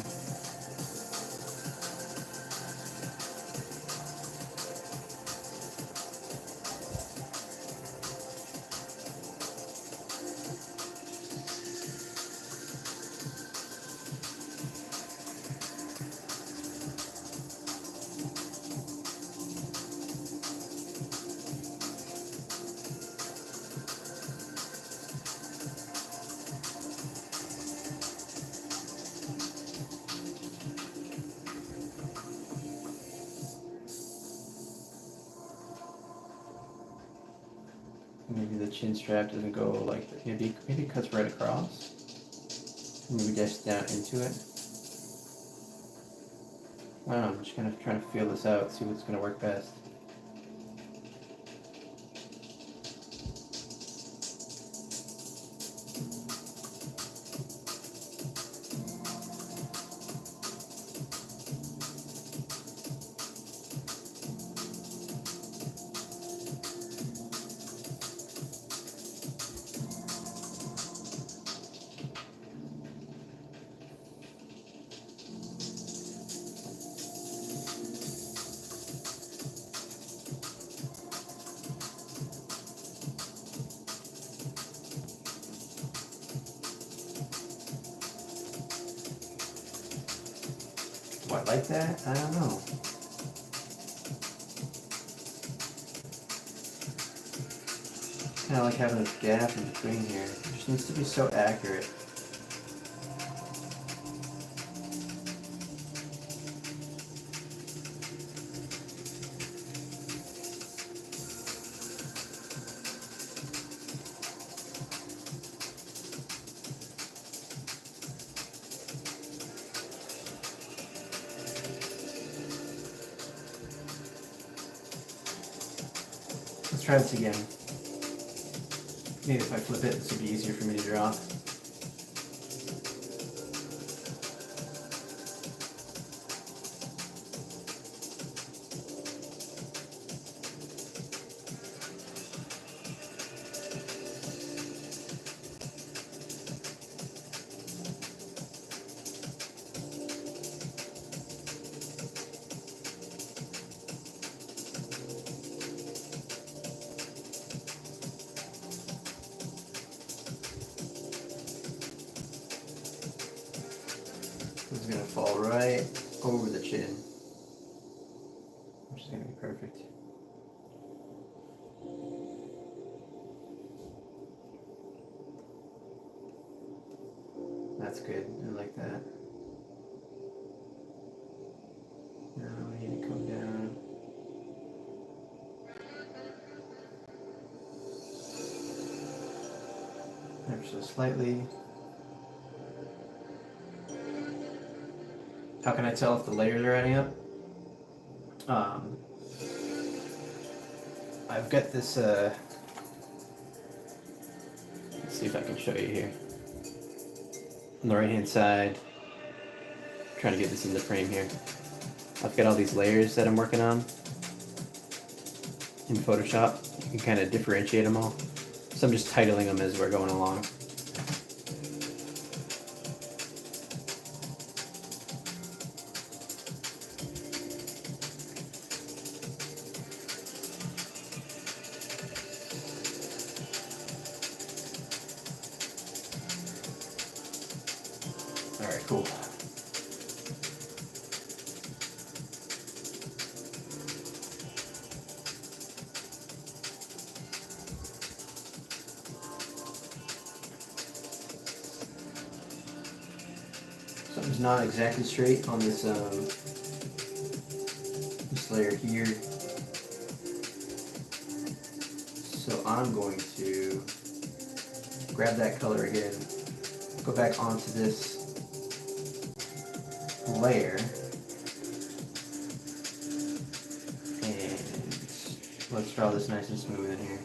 Maybe the chin strap doesn't go like that. Maybe it cuts right across. Maybe dash down into it. I don't know, I'm just kind of trying to feel this out, see what's going to work best. Oh, I like that? I don't know. Kind of like having this gap in between here. It just needs to be so accurate. Let's try this again. Maybe if I flip it, this will be easier for me to draw. This is gonna fall right over the chin, which is gonna be perfect. That's good. I like that. Now we need to come down. Ever so slightly. How can I tell if the layers are adding up? I've got this, let's see if I can show you here. On the right hand side, trying to get this in the frame here. I've got all these layers that I'm working on in Photoshop. You can kind of differentiate them all. So I'm just titling them as we're going along. Alright, cool. Something's not exactly straight on this this layer here. So I'm going to grab that color again, go back onto this layer, and let's draw this nice and smooth in here.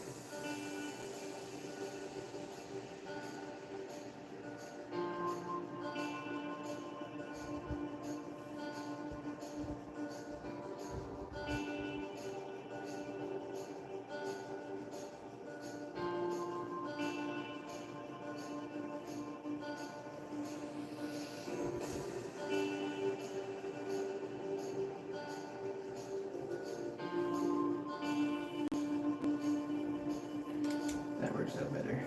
That works out better.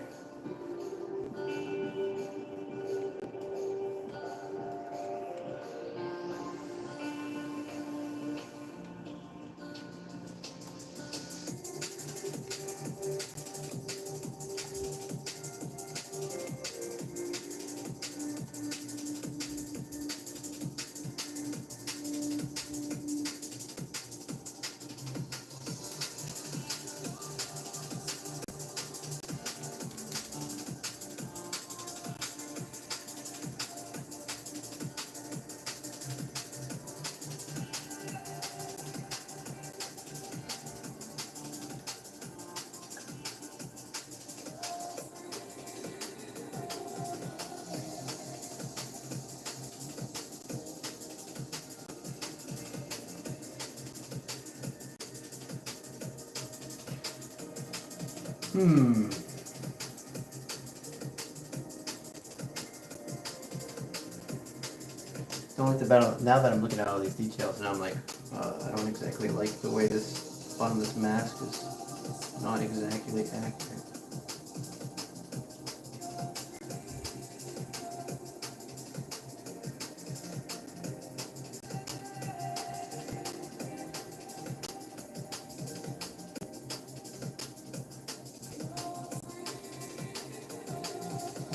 Don't like the battle. Now that I'm looking at all these details, now I'm like, I don't exactly like the way this bottom of this mask is not exactly accurate.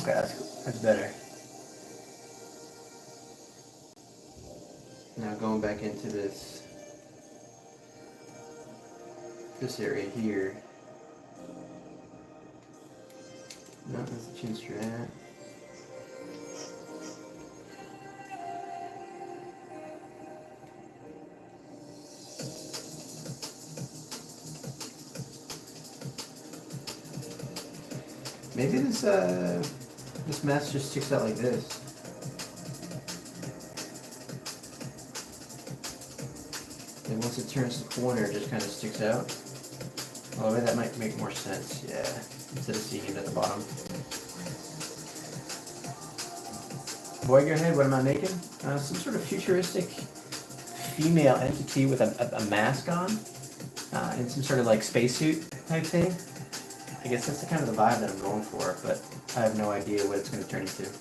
Okay, that's better. Now going back into this area here. No, that's the chin strap. Maybe this mask just sticks out like this. And once it turns the corner, it just kind of sticks out. Oh, that might make more sense, yeah. Instead of seeing it at the bottom. Voyager head, what am I making? Some sort of futuristic female entity with a mask on. And some sort of like spacesuit type thing. I guess that's the kind of the vibe that I'm going for, but I have no idea what it's going to turn into. It's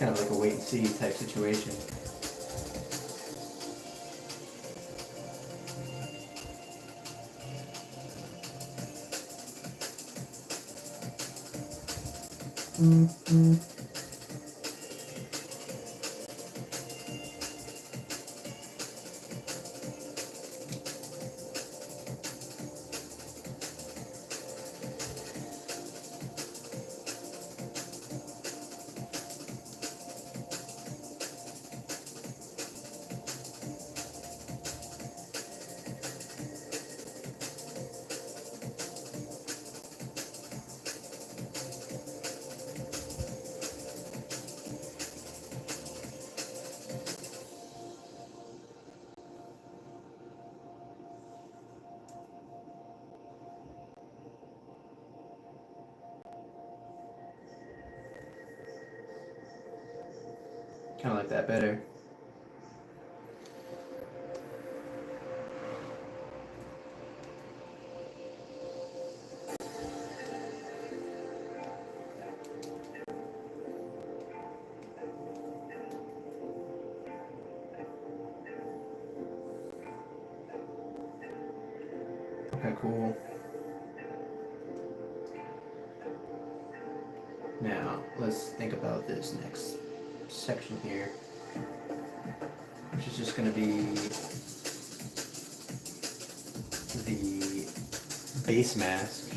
kind of like a wait and see type situation. Kind of like that better. Okay, cool. Now, let's think about this next section here, which is just going to be the base mask,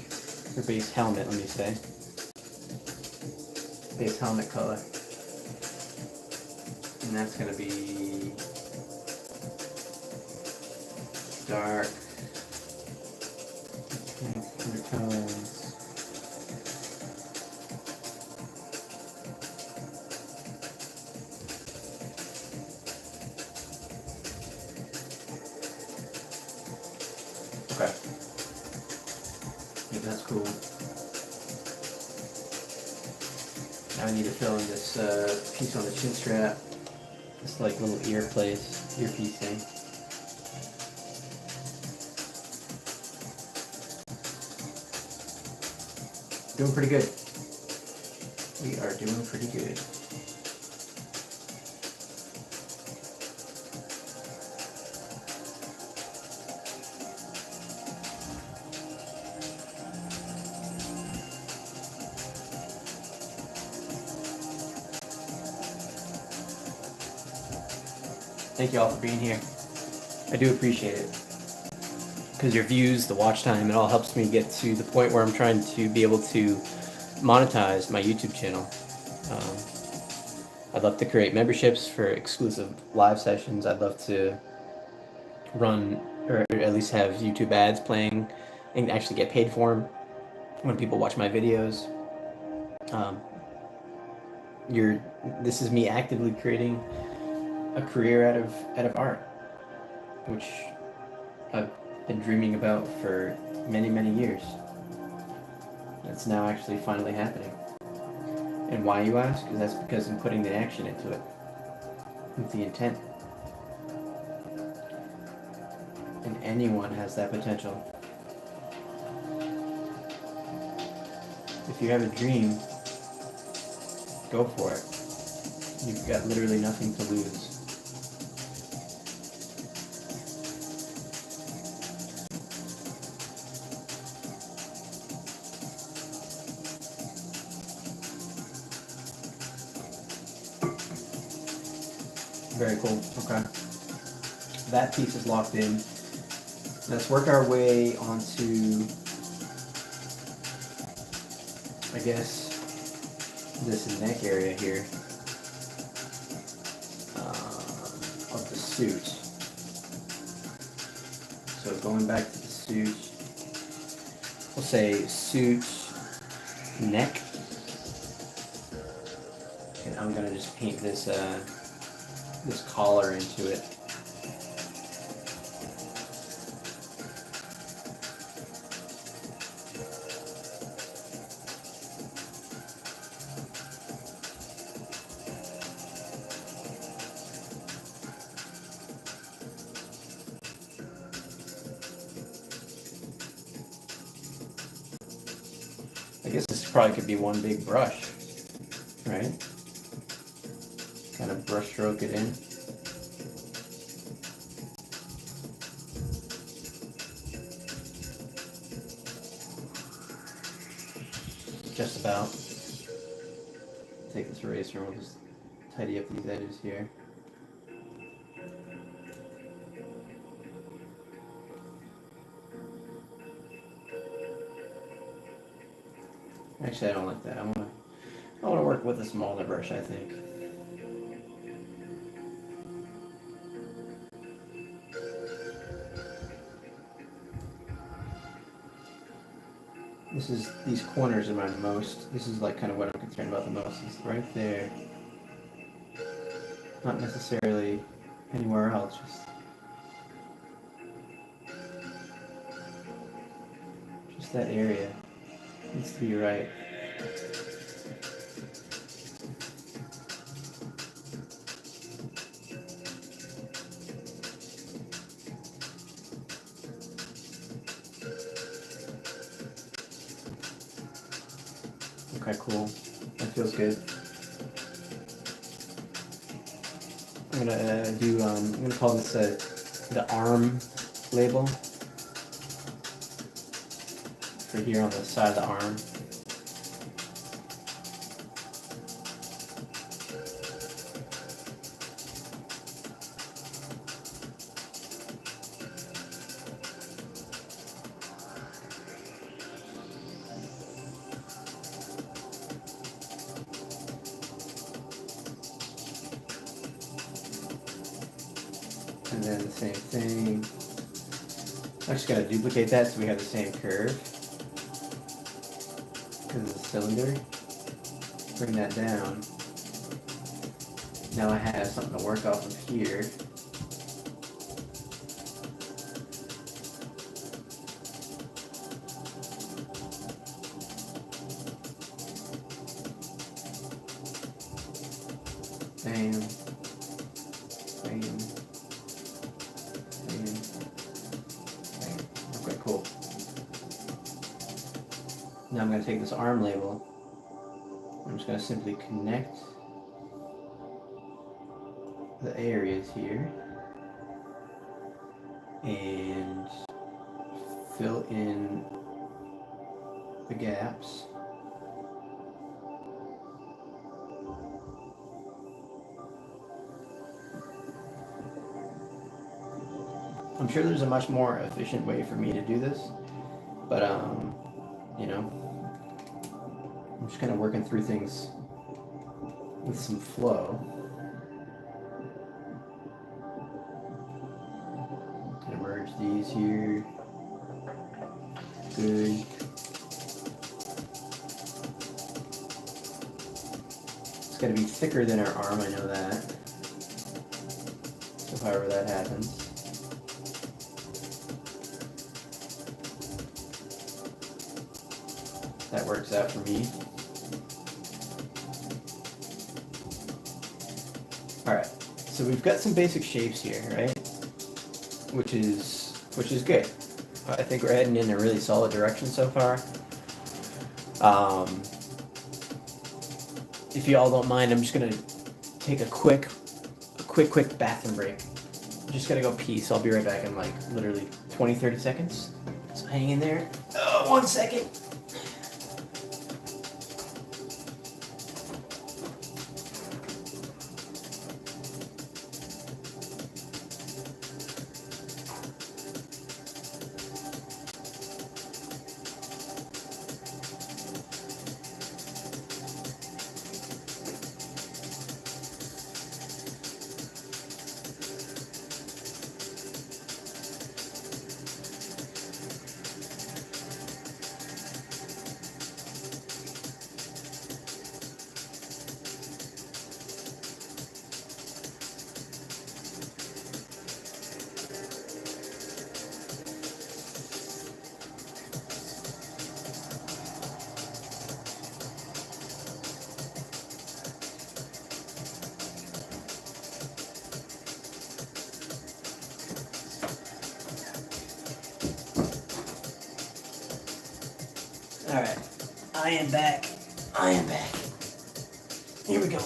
or base helmet, let me say. Base helmet color. And that's going to be dark undertones. Okay. Yeah, that's cool. Now I need to fill in this piece on the chin strap. This like little earpiece thing. Doing pretty good. We are doing pretty good. Thank you all for being here. I do appreciate it. Because your views, the watch time, it all helps me get to the point where I'm trying to be able to monetize my YouTube channel. I'd love to create memberships for exclusive live sessions. I'd love to run, or at least have YouTube ads playing and actually get paid for them when people watch my videos. This is me actively creating a career out of art, which I've been dreaming about for many, many years. It's now actually finally happening. And why, you ask? Is that's because I'm putting the action into it, with the intent. And anyone has that potential. If you have a dream, go for it. You've got literally nothing to lose. Very cool. Okay. That piece is locked in. Let's work our way onto, I guess, this neck area here of the suit. So going back to the suit, we'll say suit neck, and I'm gonna just paint this this collar into it. I guess this probably could be one big brush, right? Kind of brush stroke it in. Just about. Take this eraser and we'll just tidy up these edges here. Actually, I don't like that. I want to work with a smaller brush, I think. These corners are this is like kind of what I'm concerned about the most, is right there. Not necessarily anywhere else, just that area needs to be right. Okay, cool. That feels good. I'm gonna call this the arm label for here on the side of the arm. And then the same thing. I just gotta duplicate that so we have the same curve. Because of the cylinder. Bring that down. Now I have something to work off of here. Bam. Bam. Okay, cool. Now I'm going to take this arm label. I'm just going to simply connect the areas here and fill in the gaps. I'm sure there's a much more efficient way for me to do this, but you know, I'm just kind of working through things with some flow. Gonna merge these here. Good. It's gotta be thicker than our arm, I know that. So however that happens. That works out for me. Alright, so we've got some basic shapes here, right? Which is good. I think we're heading in a really solid direction so far. If you all don't mind, I'm just gonna take a quick bathroom break. I'm just gonna go pee, so I'll be right back in like literally 20-30 seconds. So hang in there. 1 second. Alright, I am back. I am back. Here we go.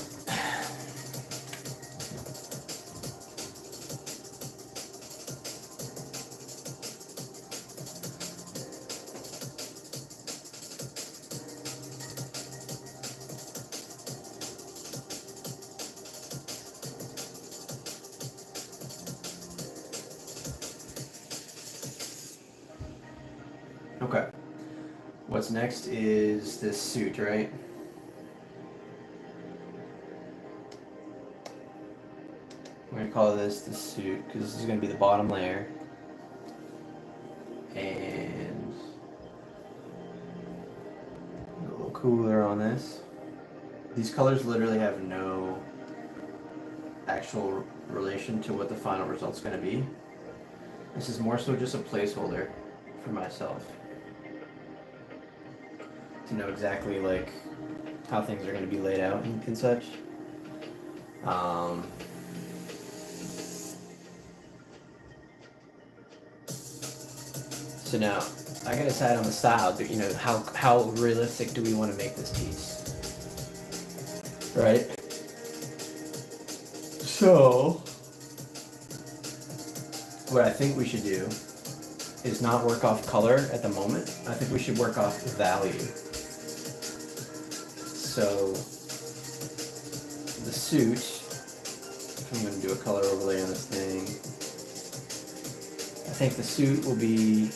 Okay. What's next is this suit, right? We're going to call this the suit because this is going to be the bottom layer. And a little cooler on this. These colors literally have no actual relation to what the final result's going to be. This is more so just a placeholder for myself to know exactly like how things are going to be laid out and such. So now I gotta decide on the style. You know, how realistic do we want to make this piece, right? So what I think we should do is not work off color at the moment. I think we should work off value. So the suit, I'm going to do a color overlay on this thing. I think the suit will be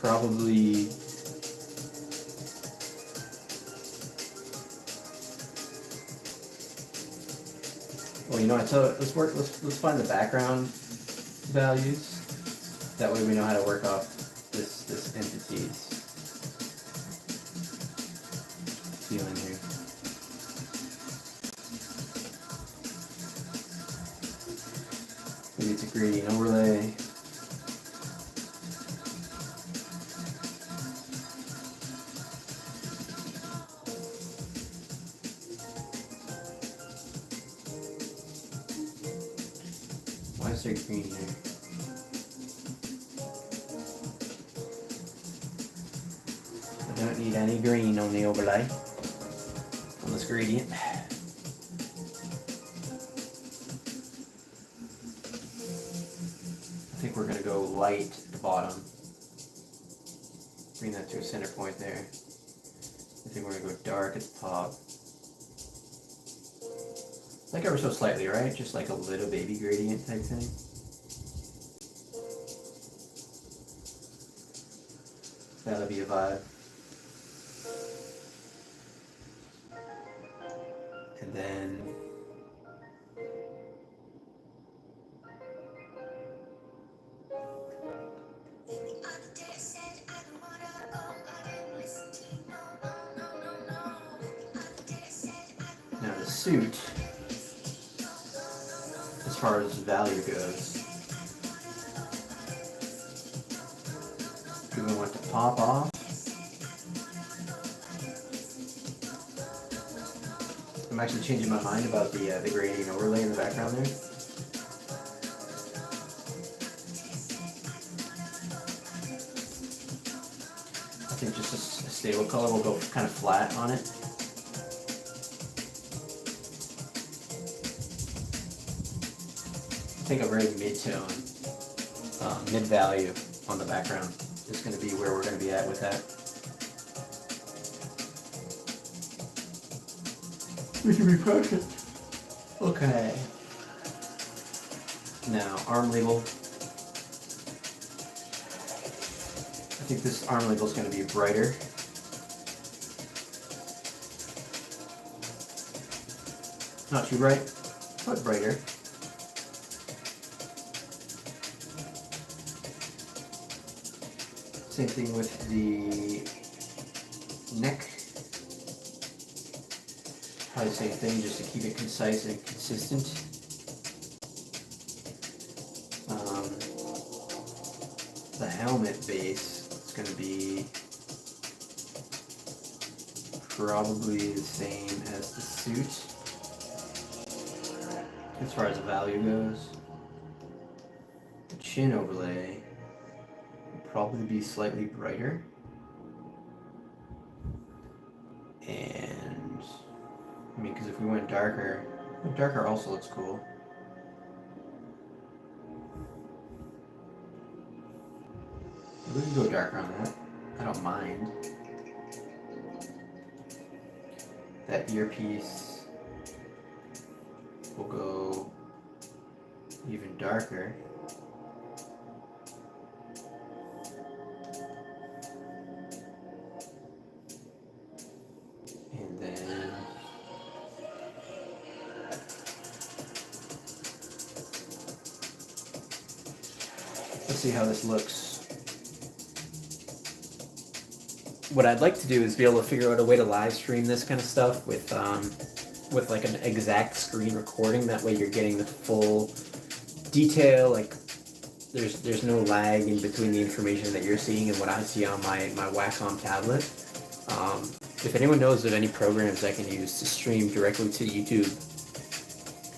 probably well, you know, let's find the background values. That way we know how to work off this entity's feeling here. Maybe it's a gradient overlay. Why is there green here? I don't need any green on the overlay, on this gradient. I think we're going to go light at the bottom. Bring that to a center point there. I think we're going to go dark at the top. Like ever so slightly, right? Just like a little baby gradient type thing. That'll be a vibe. And then now the suit, as far as value goes, do we want to pop off? I'm actually changing my mind about the gradient overlay in the background there. I think just a stable color will go kind of flat on it. I think a very mid-tone, mid-value on the background is going to be where we're going to be at with that. We should be perfect. Okay. Now, arm label. I think this arm label is going to be brighter. Not too bright, but brighter. Same thing with the neck. Probably the same thing, just to keep it concise and consistent. The helmet base is going to be probably the same as the suit as far as the value goes. The chin overlay will probably be slightly brighter. mean, because if we went darker, darker also looks cool. We can go darker on that. I don't mind. That earpiece will go even darker. And then let's see how this looks. What I'd like to do is be able to figure out a way to live stream this kind of stuff with like an exact screen recording. That way you're getting the full detail. Like there's no lag in between the information that you're seeing and what I see on my Wacom tablet. If anyone knows of any programs I can use to stream directly to YouTube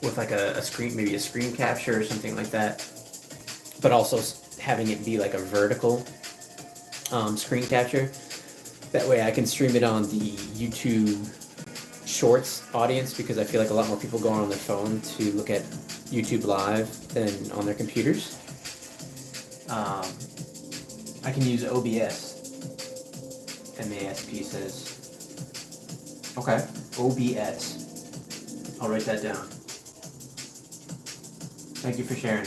with like a screen, maybe a screen capture or something like that, but also having it be like a vertical screen capture. That way I can stream it on the YouTube Shorts audience, because I feel like a lot more people go on their phone to look at YouTube Live than on their computers. I can use OBS. MASP says. Okay, OBS. I'll write that down. Thank you for sharing.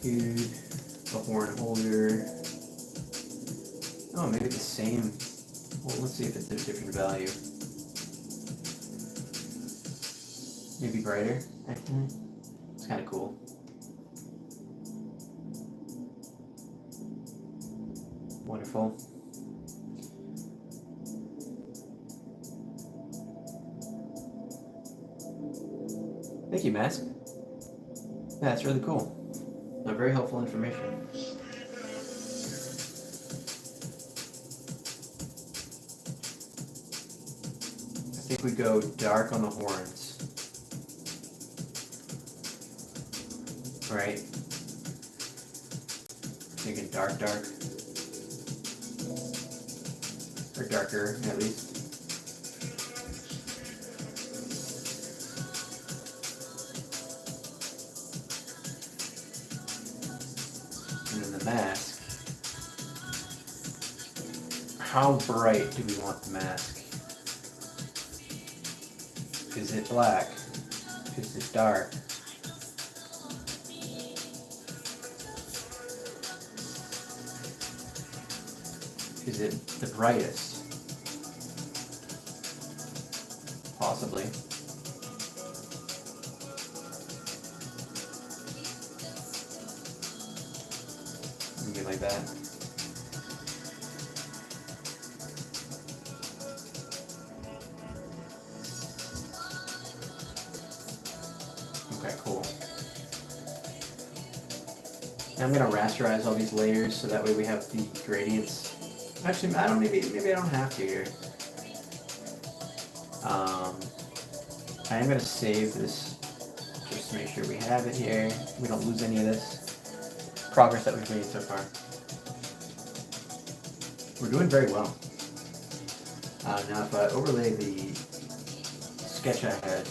Dude, the horn holder. Oh, maybe the same. Well, let's see if it's a different value. Maybe brighter, actually. It's kind of cool. Wonderful. Thank you, Mask. Yeah, that's really cool. Very helpful information. I think we go dark on the horns. Right? Thinking dark. Or darker, at least. Mask. How bright do we want the mask? Is it black? Is it dark? Is it the brightest? Possibly. Like that. Okay, cool. Now I'm gonna rasterize all these layers so that way we have the gradients. Actually, maybe I don't have to here. I am gonna save this just to make sure we have it here. We don't lose any of this progress that we've made so far. We're doing very well. Now if I overlay the sketch I had,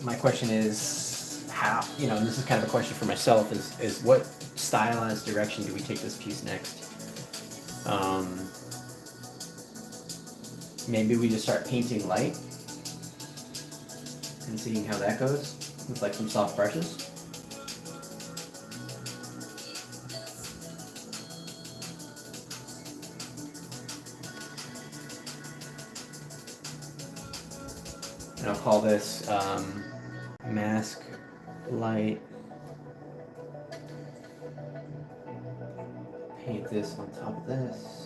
my question is how, and this is kind of a question for myself, is what stylized direction do we take this piece next? Maybe we just start painting light and seeing how that goes with like some soft brushes. And I'll call this mask light. Paint this on top of this.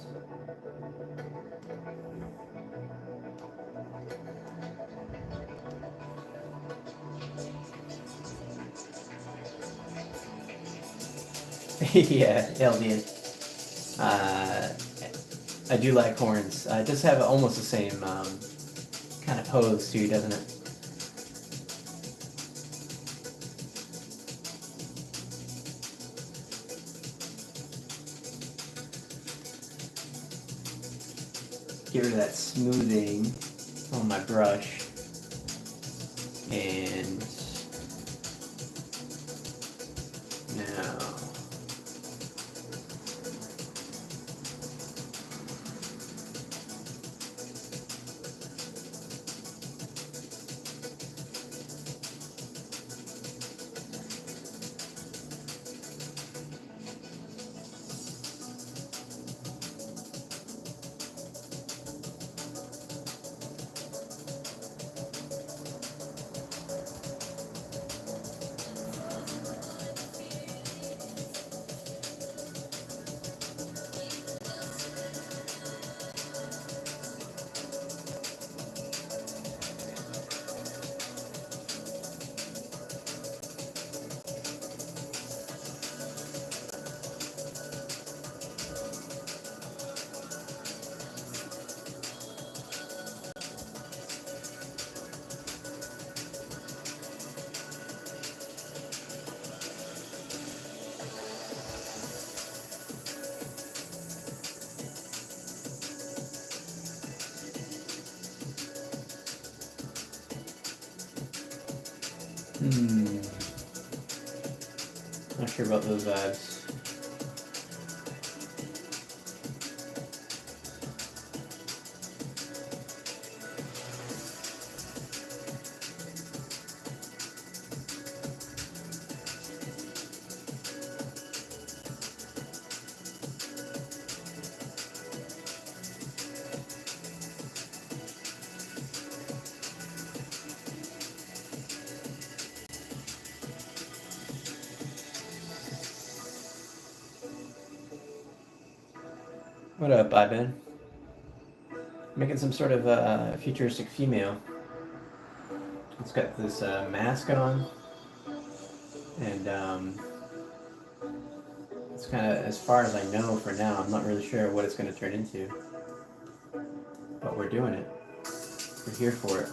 Yeah, LDN. I do like horns. It does have almost the same kind of pose too, doesn't it? Get rid of that smoothing on my brush. And now not sure about those vibes. What up, Ivan? Making some sort of futuristic female. It's got this mask on, and it's kind of, as far as I know for now, I'm not really sure what it's going to turn into. But we're doing it. We're here for it.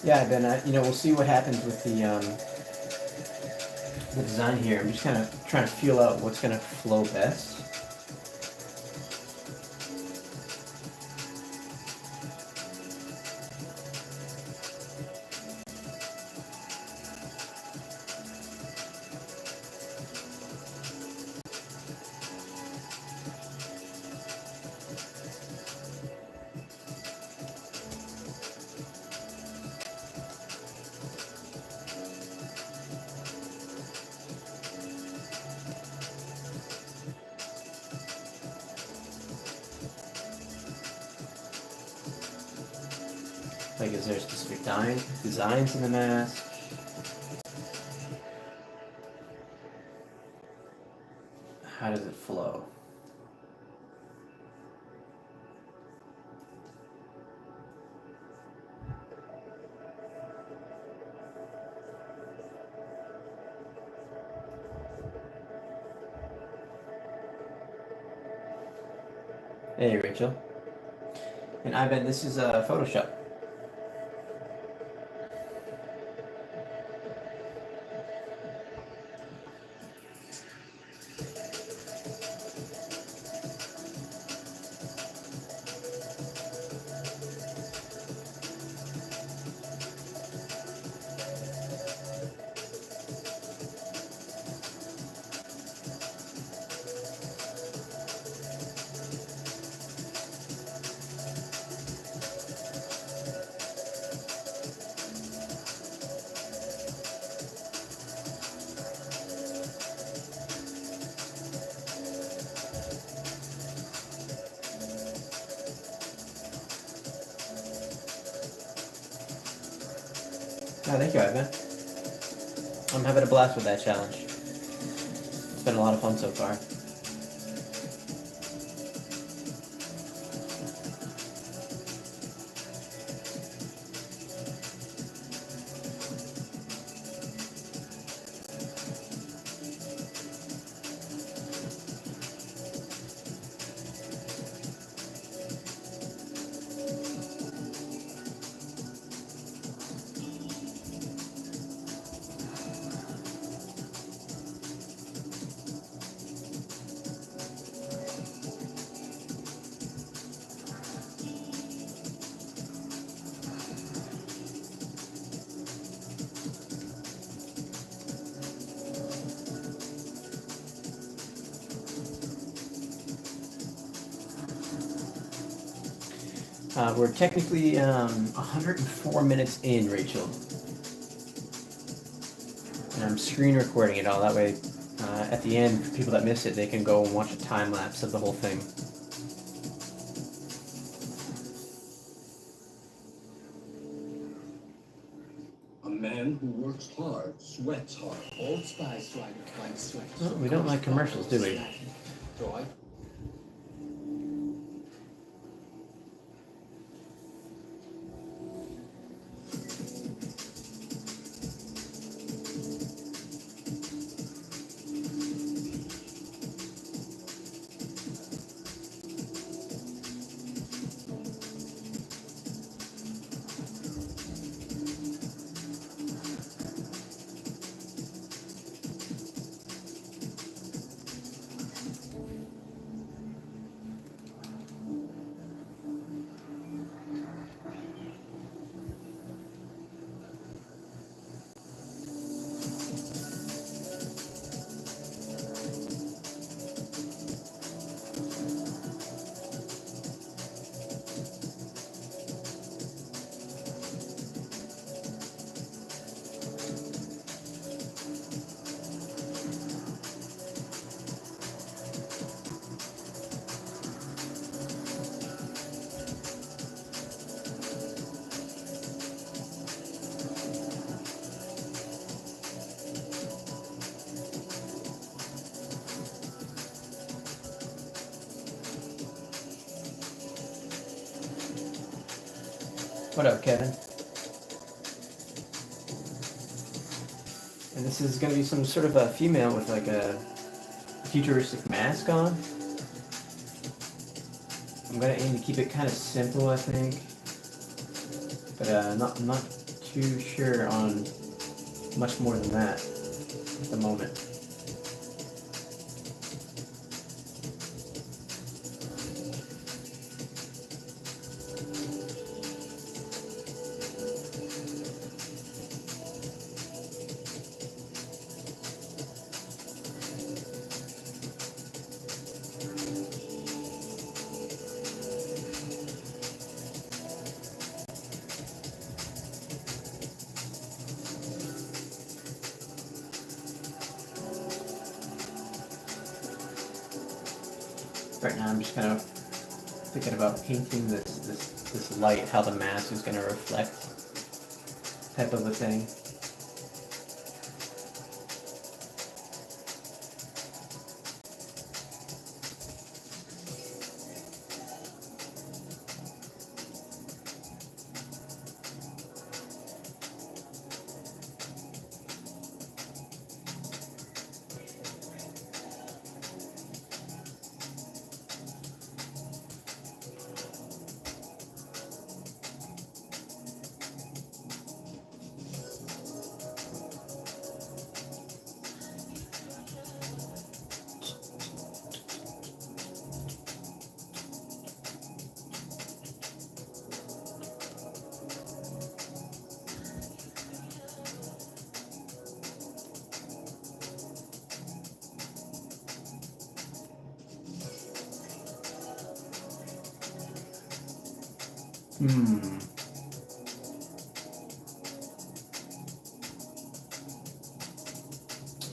Yeah, Ben, we'll see what happens with the design here. I'm just kind of trying to feel out what's going to flow best. Like, is there specific designs in the mask? How does it flow? Hey, Rachel. And I bet this is Photoshop. Oh, thank you, Ivan. I'm having a blast with that challenge. It's been a lot of fun so far. We're technically 104 minutes in, Rachel. And I'm screen recording it all. That way, at the end, for people that miss it, they can go and watch a time lapse of the whole thing. A man who works hard sweats hard. Old Spice tried to find sweat. Well, we don't like commercials, do we? So I What up, Kevin? And this is going to be some sort of a female with like a futuristic mask on. I'm going to aim to keep it kind of simple, I think. But I'm not too sure on much more than that at the moment. Right now I'm just kind of thinking about painting this light, how the mask is going to reflect type of a thing.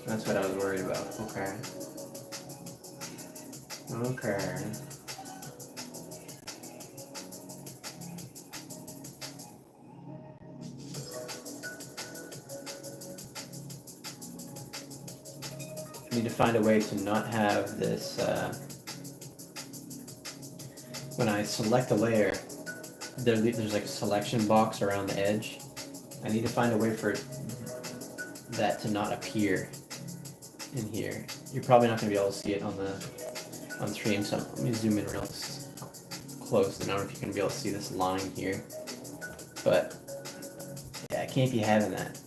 That's what I was worried about. Okay. Okay. I need to find a way to not have this, when I select a layer, there's like a selection box around the edge. I need to find a way for that to not appear in here. You're probably not going to be able to see it on the stream, so let me zoom in real close, and I don't know if you're going to be able to see this line here. But, yeah, I can't be having that.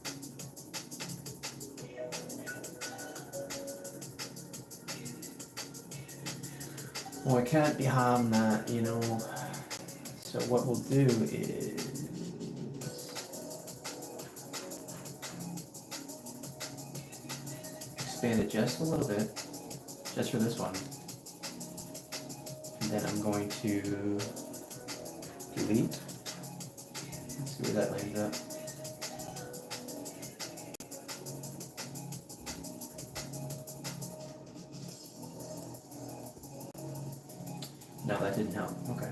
Well, I can't be having that, you know. So what we'll do is expand it just a little bit, just for this one. And then I'm going to delete. Let's see where that lands up. No, that didn't help. Okay.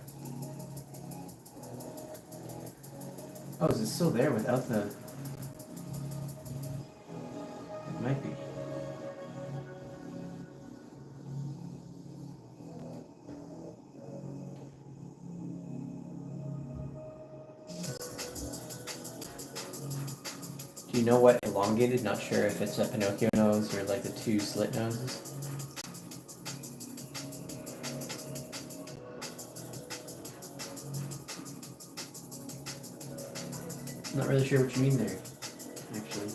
Oh, is it still there without the... It might be. Do you know what elongated? Not sure if it's a Pinocchio nose or like the two slit noses. Not really sure what you mean there, actually.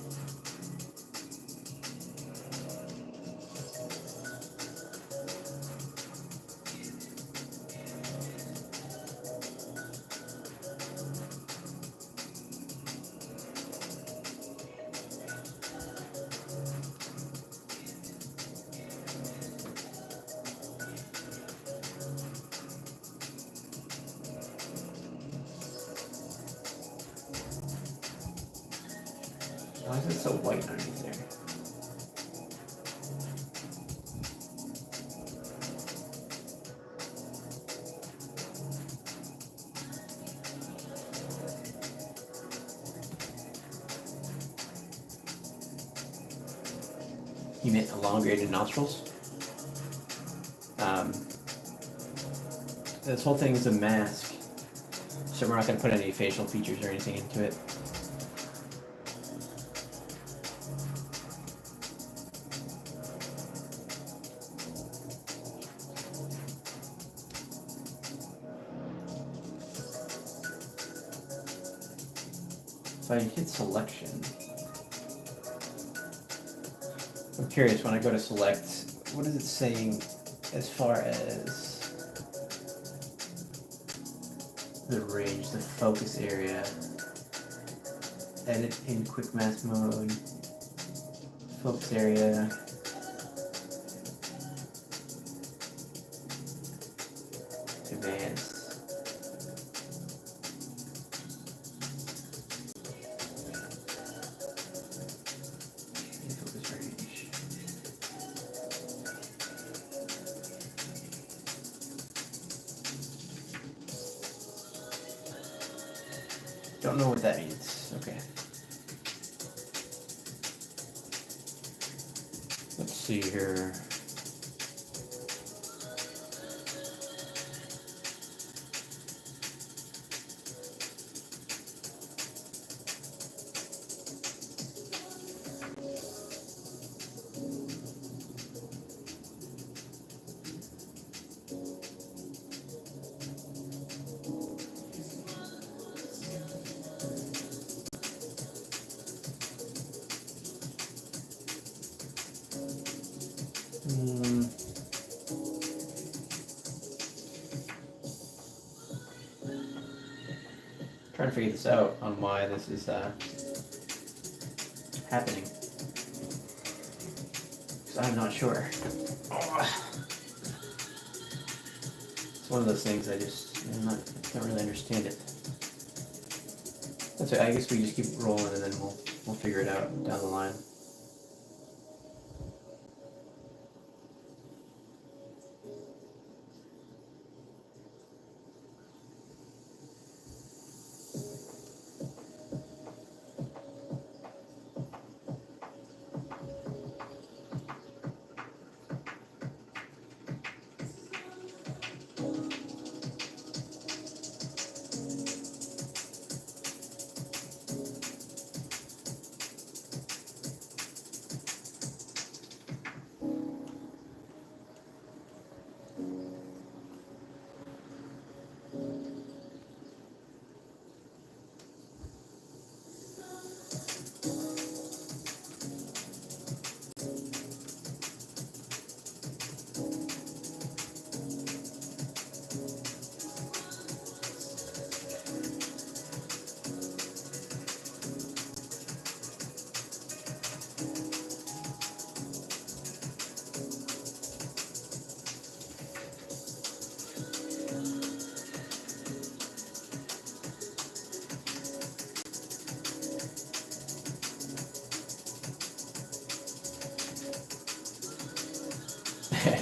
Why is it so white underneath there? You meant elongated nostrils? This whole thing is a mask, so we're not going to put any facial features or anything into it. If I hit selection, I'm curious, when I go to select, what is it saying as far as the range, the focus area, edit in quick mask mode, focus area, advanced. Focus range. Don't know what that means. Okay. Let's see here. Trying to figure this out on why this is happening. Because I'm not sure. It's one of those things I don't really understand it. That's right, I guess we just keep rolling and then we'll figure it out down the line.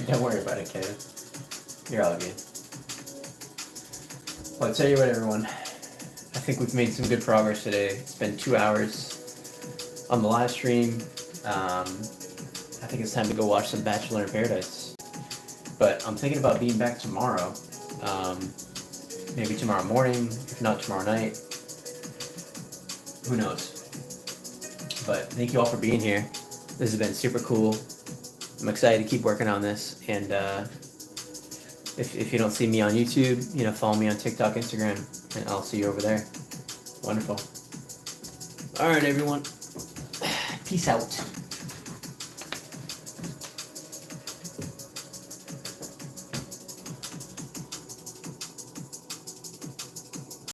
Don't worry about it, Kevin. You're all good. Well, I'll tell you what, everyone. I think we've made some good progress today. It's been 2 hours on the live stream. I think it's time to go watch some Bachelor in Paradise. But I'm thinking about being back tomorrow. Maybe tomorrow morning, if not tomorrow night. Who knows? But thank you all for being here. This has been super cool. I'm excited to keep working on this. And if you don't see me on YouTube, follow me on TikTok, Instagram, and I'll see you over there. Wonderful. All right, everyone. Peace out.